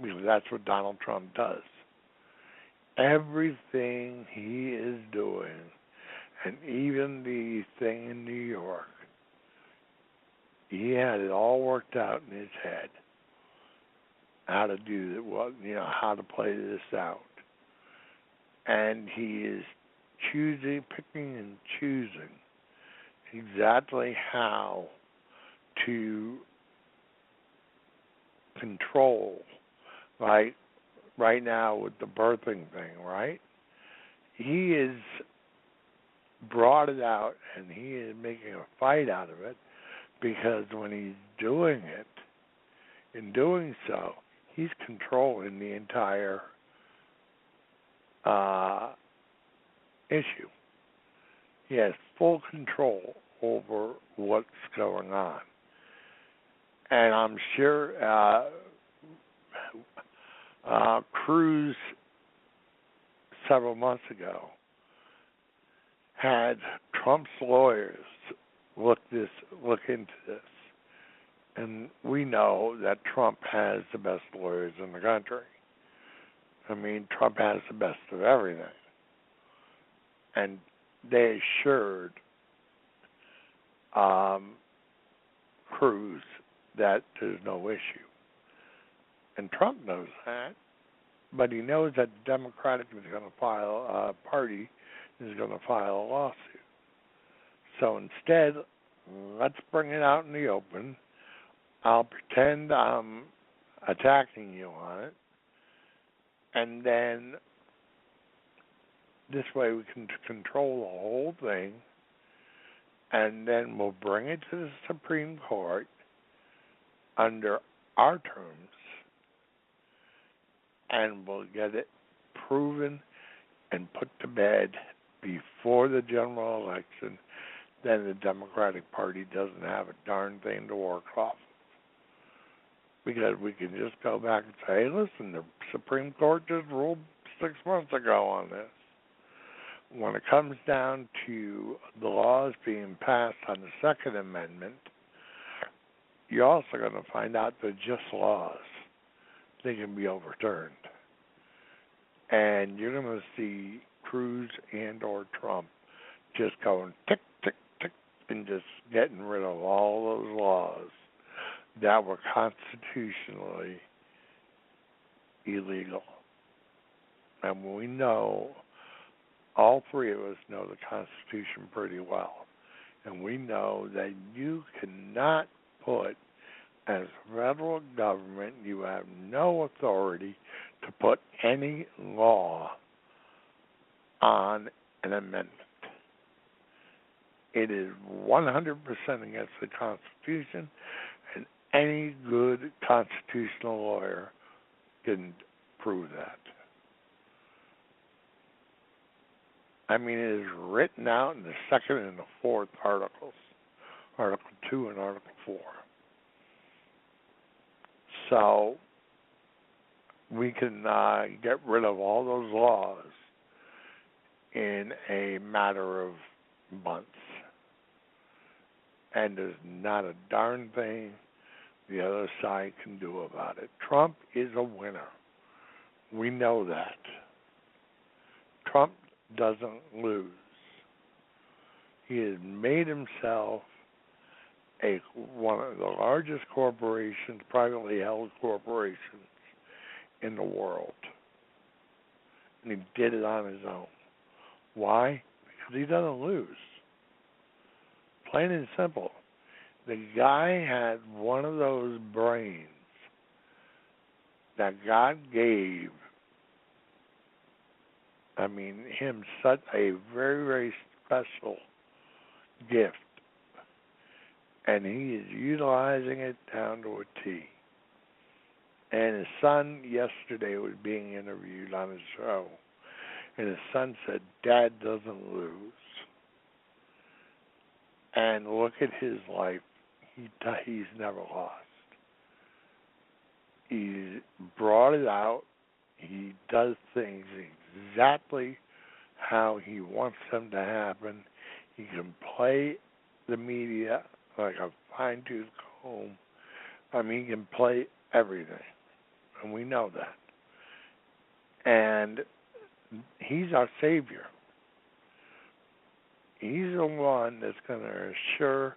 because that's what Donald Trump does. Everything he is doing, and even the thing in New York, he had it all worked out in his head, how to do it, how to play this out. And he is picking and choosing exactly how to control, like right now with the birthing thing, right? He has brought it out, and he is making a fight out of it, because when he's doing it, in doing so, he's controlling the entire issue. He has full control over what's going on. And I'm sure Cruz, several months ago, had Trump's lawyers look into this. And we know that Trump has the best lawyers in the country. I mean, Trump has the best of everything. And they assured Cruz that there's no issue. And Trump knows that, but he knows that the Democratic Party is going to file a lawsuit. So instead, let's bring it out in the open. I'll pretend I'm attacking you on it, and then this way we can control the whole thing, and then we'll bring it to the Supreme Court under our terms, and we'll get it proven and put to bed before the general election. Then the Democratic Party doesn't have a darn thing to work off. Because we can just go back and say, hey, listen, the Supreme Court just ruled 6 months ago on this. When it comes down to the laws being passed on the Second Amendment, you're also going to find out they're just laws. They can be overturned. And you're going to see Cruz and or Trump just going tick, tick, tick, and just getting rid of all those laws that were constitutionally illegal. And we know, all three of us know the Constitution pretty well. And we know that you cannot put, as federal government, you have no authority to put any law on an amendment. It is 100% against the Constitution, and any good constitutional lawyer can prove that. I mean, it is written out in the second and the fourth articles, Article 2 and Article 4. So we can get rid of all those laws in a matter of months. And there's not a darn thing the other side can do about it. Trump is a winner. We know that. Trump doesn't lose. He has made himself one of the largest corporations, privately held corporations in the world. And he did it on his own. Why? Because he doesn't lose. Plain and simple. The guy had one of those brains that God gave, him such a very, very special gift. And he is utilizing it down to a T. And his son yesterday was being interviewed on his show. And his son said, Dad doesn't lose. And look at his life. He's never lost. He brought it out. He does things exactly how he wants them to happen. He can play the media like a fine-tooth comb. He can play everything. And we know that. And he's our savior. He's the one that's going to assure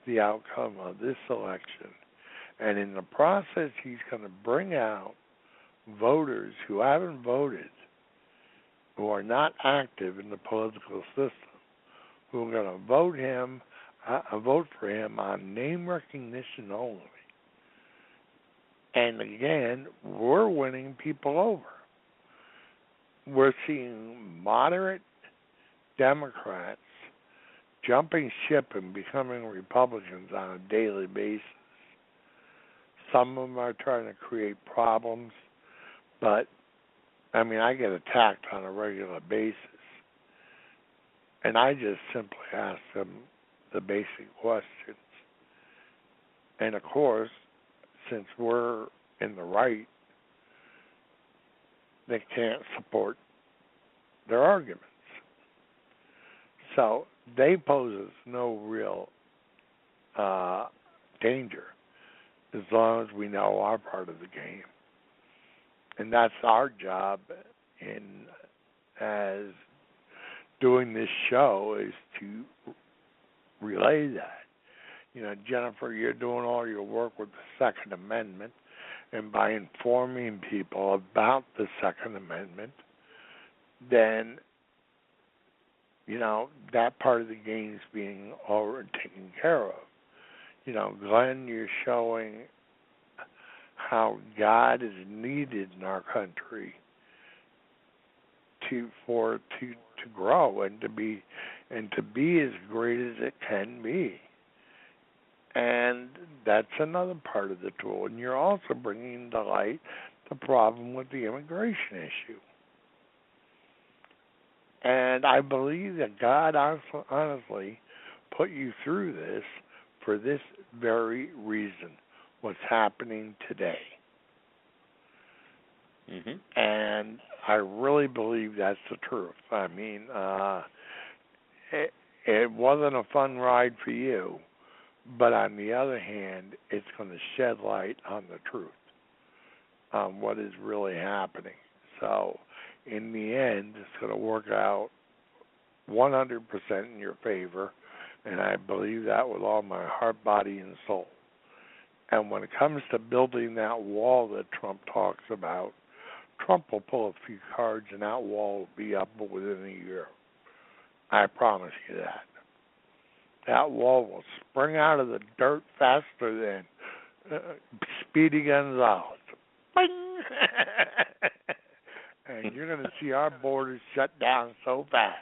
the outcome of this election. And in the process, he's going to bring out voters who haven't voted, who are not active in the political system, who are going to vote for him on name recognition only. And again, we're winning people over. We're seeing moderate Democrats jumping ship and becoming Republicans on a daily basis. Some of them are trying to create problems, but, I get attacked on a regular basis. And I just simply ask them the basic questions. And, of course, since we're in the right, they can't support their arguments. So they pose us no real danger as long as we know our part of the game. And that's our job as doing this show, is to relay that. Jennifer, you're doing all your work with the Second Amendment, and by informing people about the Second Amendment, then, that part of the game is being already taken care of. Glenn, you're showing how God is needed in our country to grow and to be as great as it can be. And that's another part of the tool. And you're also bringing to light the problem with the immigration issue. And I believe that God honestly put you through this for this very reason, what's happening today. Mm-hmm. And I really believe that's the truth. It wasn't a fun ride for you, but on the other hand, it's going to shed light on the truth, on what is really happening. So, in the end, it's going to work out 100% in your favor, and I believe that with all my heart, body, and soul. And when it comes to building that wall that Trump talks about, Trump will pull a few cards and that wall will be up within a year. I promise you that. That wall will spring out of the dirt faster than Speedy Gonzales. Bing! And you're going to see our borders shut down so fast.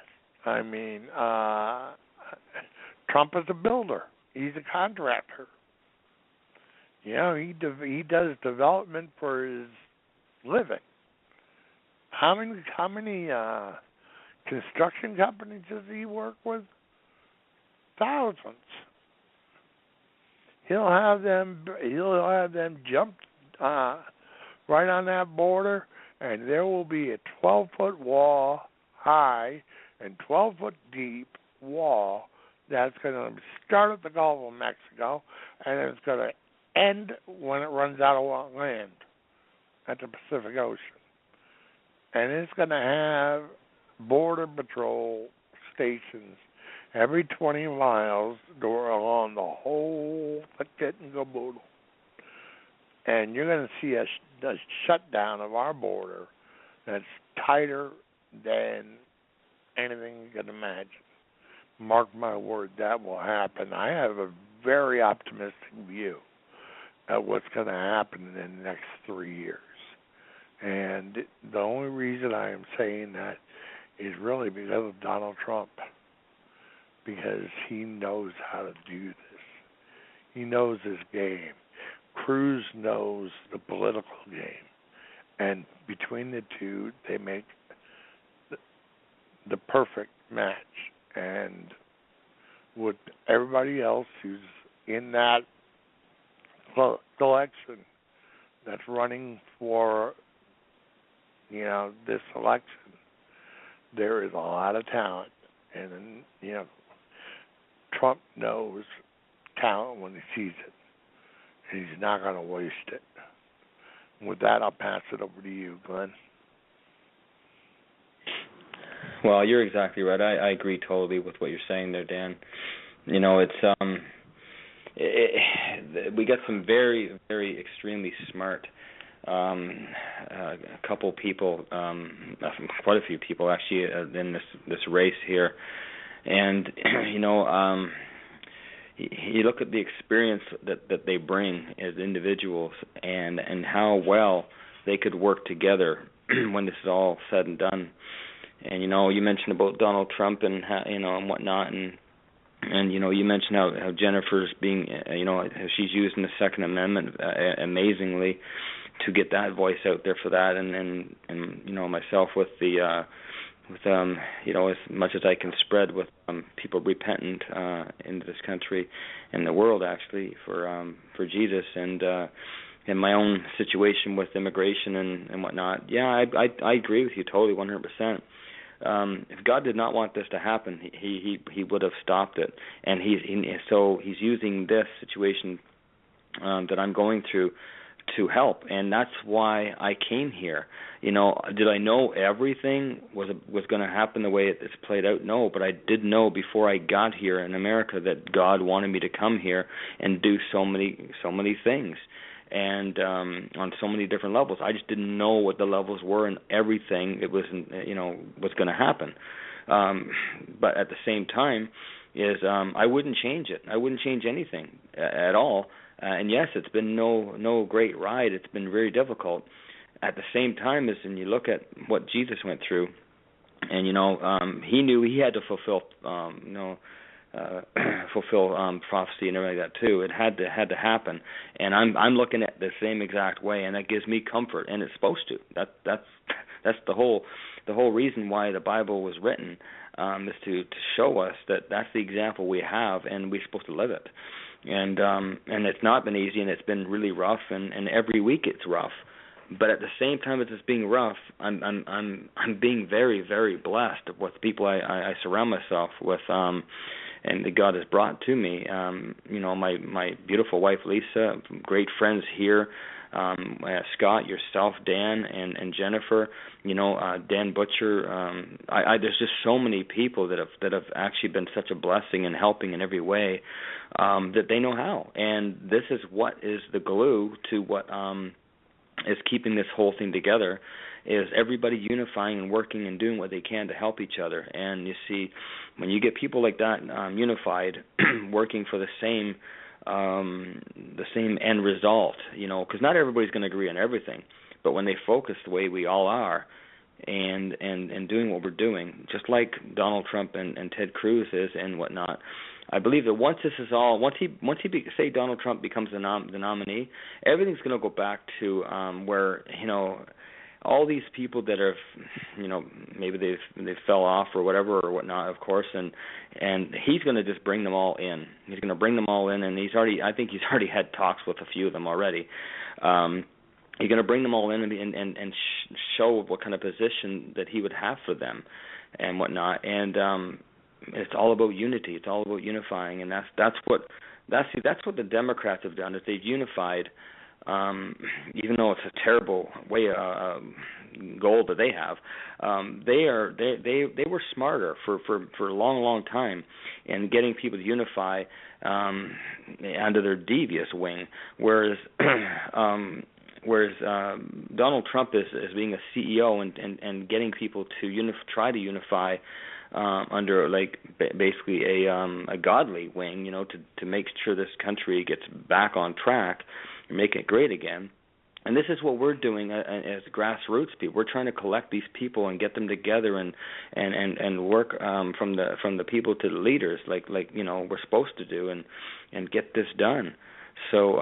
Trump is a builder. He's a contractor. He does development for his living. How many construction companies does he work with? Thousands. He'll have them jump right on that border, and there will be a 12-foot wall high and 12-foot deep wall that's going to start at the Gulf of Mexico, and it's going to end when it runs out of land at the Pacific Ocean. And it's going to have border patrol stations every 20 miles along the whole kit and caboodle. And you're going to see a shutdown of our border that's tighter than anything you can imagine. Mark my word, that will happen. I have a very optimistic view of what's going to happen in the next 3 years. And the only reason I am saying that is really because of Donald Trump, because he knows how to do this. He knows his game. Cruz knows the political game. And between the two, they make the perfect match. And with everybody else who's in that election that's running for, this election, there is a lot of talent. And, Trump knows talent when he sees it. And he's not going to waste it. With that, I'll pass it over to you, Glenn. Well, you're exactly right. I agree totally with what you're saying there, Dan. It's we got some very, very extremely smart a couple people, quite a few people actually in this race here, and you look at the experience that they bring as individuals and how well they could work together when this is all said and done. And you mentioned about Donald Trump and how, and whatnot, and you mentioned how Jennifer's being how she's using the Second Amendment amazingly to get that voice out there for that, and myself with the as much as I can spread with people repentant into this country and the world actually for Jesus, and in my own situation with immigration and whatnot. Yeah, I agree with you totally 100%. If God did not want this to happen, he would have stopped it, and he's using this situation that I'm going through to help, and that's why I came here. Did I know everything was going to happen the way it's played out? No, but I did know before I got here in America that God wanted me to come here and do so many things, and on so many different levels. I just didn't know what the levels were and everything it was was going to happen. But at the same time, I wouldn't change it. I wouldn't change anything at all. And yes, it's been no great ride. It's been very difficult. At the same time, as when you look at what Jesus went through, and he knew he had to fulfill prophecy and everything like that too. It had to happen, and I'm looking at the same exact way, and that gives me comfort, and it's supposed to. That's the whole reason why the Bible was written, is to show us that that's the example we have, and we're supposed to live it. And it's not been easy, and it's been really rough, and every week it's rough. But at the same time as it's being rough, I'm being very, very blessed with the people I surround myself with, and that God has brought to me. My beautiful wife Lisa, great friends here, Scott, yourself, Dan, and Jennifer. Dan Butcher. There's just so many people that have actually been such a blessing and helping in every way that they know how. And this is what is the glue to what is keeping this whole thing together, is everybody unifying and working and doing what they can to help each other. And you see, when you get people like that unified, working for the same end result, because not everybody's going to agree on everything, but when they focus the way we all are, and doing what we're doing, just like Donald Trump and Ted Cruz is and whatnot, I believe that once say Donald Trump becomes the nominee, everything's going to go back to where all these people that are, maybe they fell off or whatever or whatnot, of course, and he's going to just bring them all in. He's going to bring them all in, and I think he's already had talks with a few of them already. He's going to bring them all in and show what kind of position that he would have for them and whatnot. And it's all about unity. It's all about unifying, and that's what the Democrats have done. Is they've unified. Even though it's a terrible goal that they have, they were smarter for a long time in getting people to unify under their devious wing, whereas Donald Trump is being a CEO and getting people to try to unify under basically a godly wing, to make sure this country gets back on track. Make it great again. And this is what we're doing as grassroots people. We're trying to collect these people and get them together and work from the people to the leaders, like we're supposed to do, and get this done. So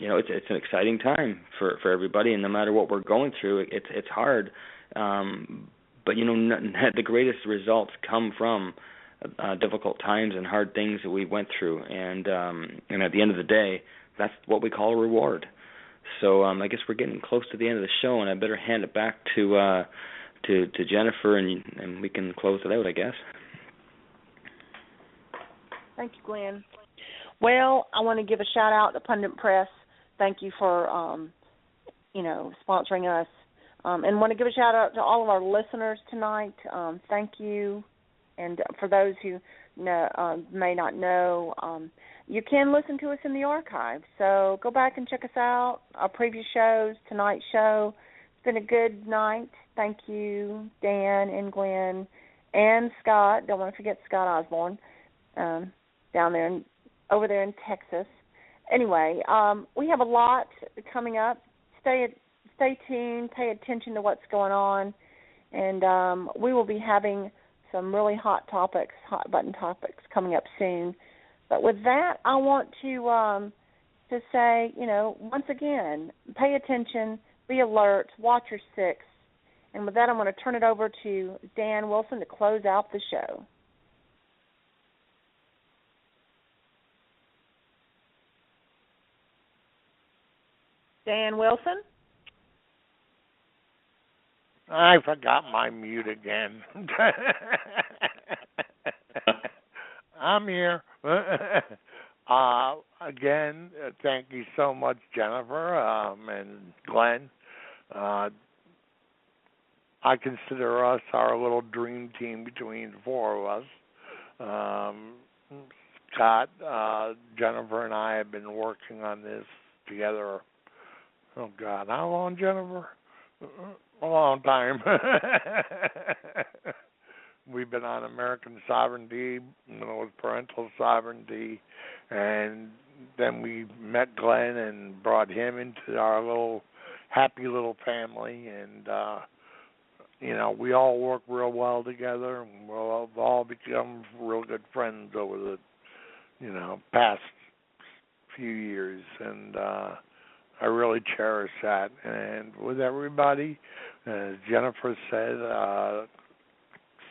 it's an exciting time for everybody, and no matter what we're going through, it's hard. But the greatest results come from difficult times and hard things that we went through, and at the end of the day, that's what we call a reward. So I guess we're getting close to the end of the show, and I better hand it back to Jennifer, and we can close it out, I guess. Thank you, Glenn. Well, I want to give a shout out to Pundit Press. Thank you for sponsoring us, and want to give a shout out to all of our listeners tonight. Thank you, and for those who may not know. You can listen to us in the archive, so go back and check us out, our previous shows, tonight's show. It's been a good night. Thank you, Dan and Glenn and Scott. Don't want to forget Scott Osborne over there in Texas. Anyway, we have a lot coming up. Stay tuned, pay attention to what's going on, and we will be having some really hot button topics coming up soon. But with that, I want to say, once again, pay attention, be alert, watch your six. And with that, I'm going to turn it over to Dan Wilson to close out the show. Dan Wilson? I forgot my mute again. I'm here. Again, thank you so much, Jennifer and Glenn. I consider us our little dream team between the four of us. Scott, Jennifer, and I have been working on this together. Oh, God, how long, Jennifer? A long time. We've been on American sovereignty, with parental sovereignty, and then we met Glenn and brought him into our little happy little family, and we all work real well together, and we've all become real good friends over the past few years, and I really cherish that. And with everybody, as Jennifer said,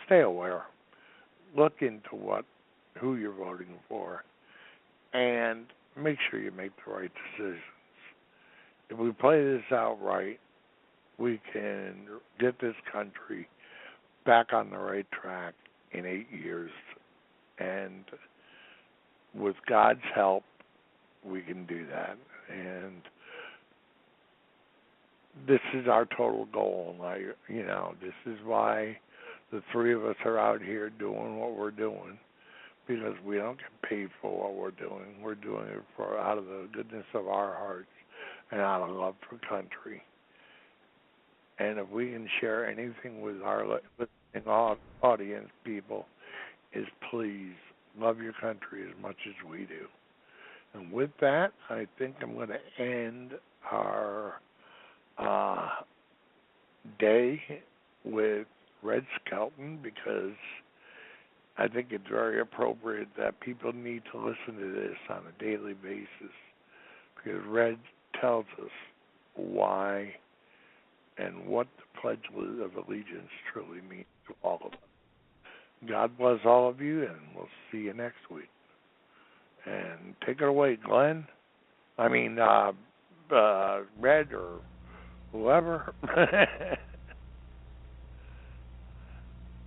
stay aware. Look into who you're voting for, and make sure you make the right decisions. If we play this out right, we can get this country back on the right track in 8 years. And with God's help, we can do that. And this is our total goal. This is why the three of us are out here doing what we're doing, because we don't get paid for what we're doing. We're doing it out of the goodness of our hearts and out of love for country. And if we can share anything with our listening audience, people, is please love your country as much as we do. And with that, I think I'm going to end our day with Red Skelton, because I think it's very appropriate that people need to listen to this on a daily basis because Red tells us why and what the Pledge of Allegiance truly means to all of us. God bless all of you, and we'll see you next week. And take it away, Glenn. I mean, Red or whoever.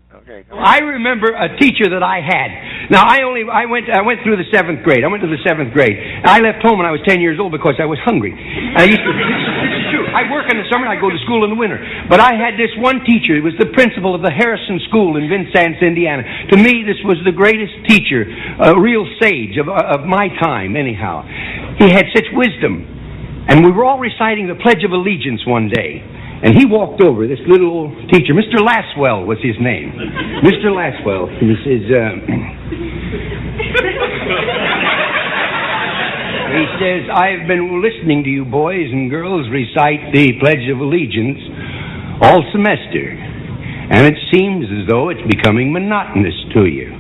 Okay. I remember a teacher that I had. Now I went through the 7th grade. I went to the 7th grade. I left home when I was 10 years old because I was hungry. This is true. I work in the summer and I go to school in the winter. But I had this one teacher. He was the principal of the Harrison School in Vincennes, Indiana. To me, this was the greatest teacher, a real sage of my time, anyhow. He had such wisdom. And we were all reciting the Pledge of Allegiance one day. And he walked over, this little old teacher, Mr. Laswell was his name. Mr. Laswell. He says, I've been listening to you boys and girls recite the Pledge of Allegiance all semester. And it seems as though it's becoming monotonous to you.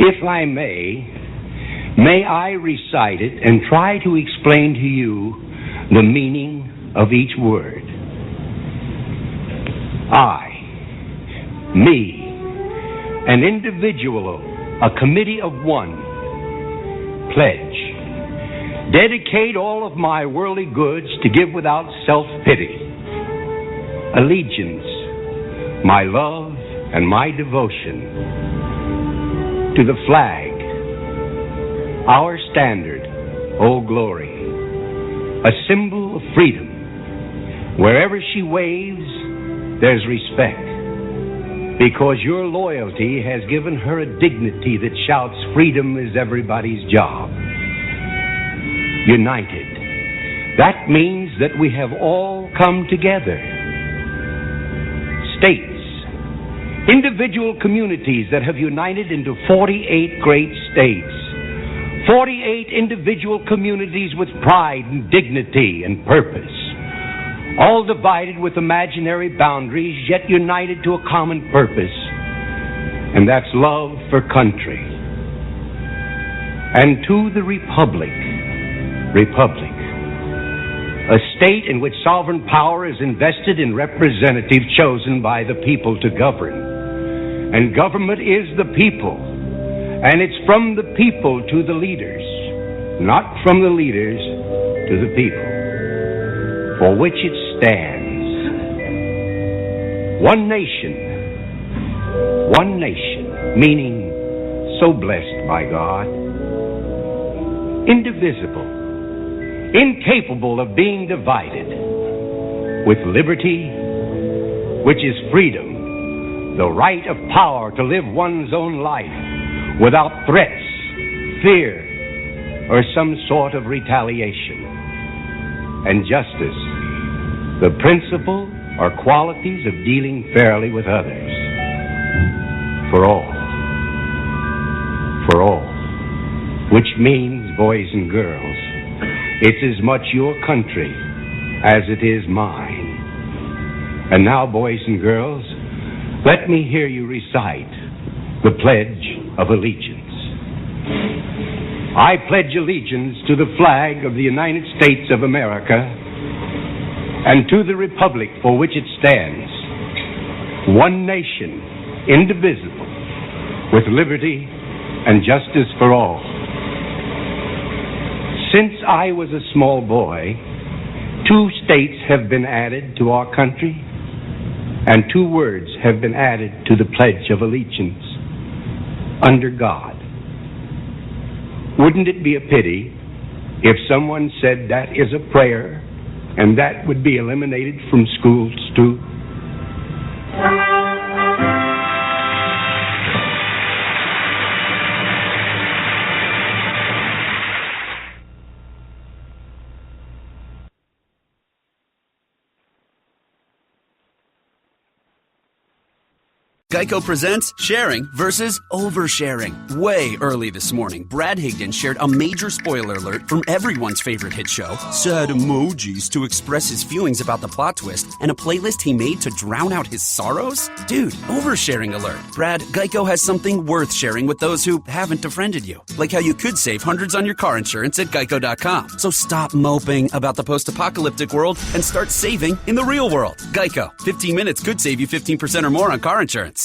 If I may I recite it and try to explain to you the meaning of each word. I, me, an individual, a committee of one, pledge, dedicate all of my worldly goods to give without self-pity, allegiance, my love and my devotion to the flag, our standard, O glory, a symbol of freedom. Wherever she waves, there's respect, because your loyalty has given her a dignity that shouts freedom is everybody's job. United. That means that we have all come together. States. Individual communities that have united into 48 great states. 48 individual communities with pride and dignity and purpose. All divided with imaginary boundaries, yet united to a common purpose, and that's love for country. And to the Republic, a state in which sovereign power is invested in representatives chosen by the people to govern. And government is the people, and it's from the people to the leaders, not from the leaders to the people, for which it stands. One nation, meaning so blessed by God, indivisible, incapable of being divided, with liberty, which is freedom, the right of power to live one's own life without threats, fear, or some sort of retaliation, and justice, the principle or qualities of dealing fairly with others. For all, which means, boys and girls, it's as much your country as it is mine. And now, boys and girls, let me hear you recite the Pledge of Allegiance. I pledge allegiance to the flag of the United States of America and to the republic for which it stands, one nation, indivisible, with liberty and justice for all. Since I was a small boy, 2 states have been added to our country, and 2 words have been added to the Pledge of Allegiance: under God. Wouldn't it be a pity if someone said that is a prayer and that would be eliminated from schools too? Geico presents sharing versus oversharing. Way early this morning, Brad Higdon shared a major spoiler alert from everyone's favorite hit show, sad emojis to express his feelings about the plot twist, and a playlist he made to drown out his sorrows? Dude, oversharing alert. Brad, Geico has something worth sharing with those who haven't befriended you. Like how you could save hundreds on your car insurance at Geico.com. So stop moping about the post-apocalyptic world and start saving in the real world. Geico. 15 minutes could save you 15% or more on car insurance.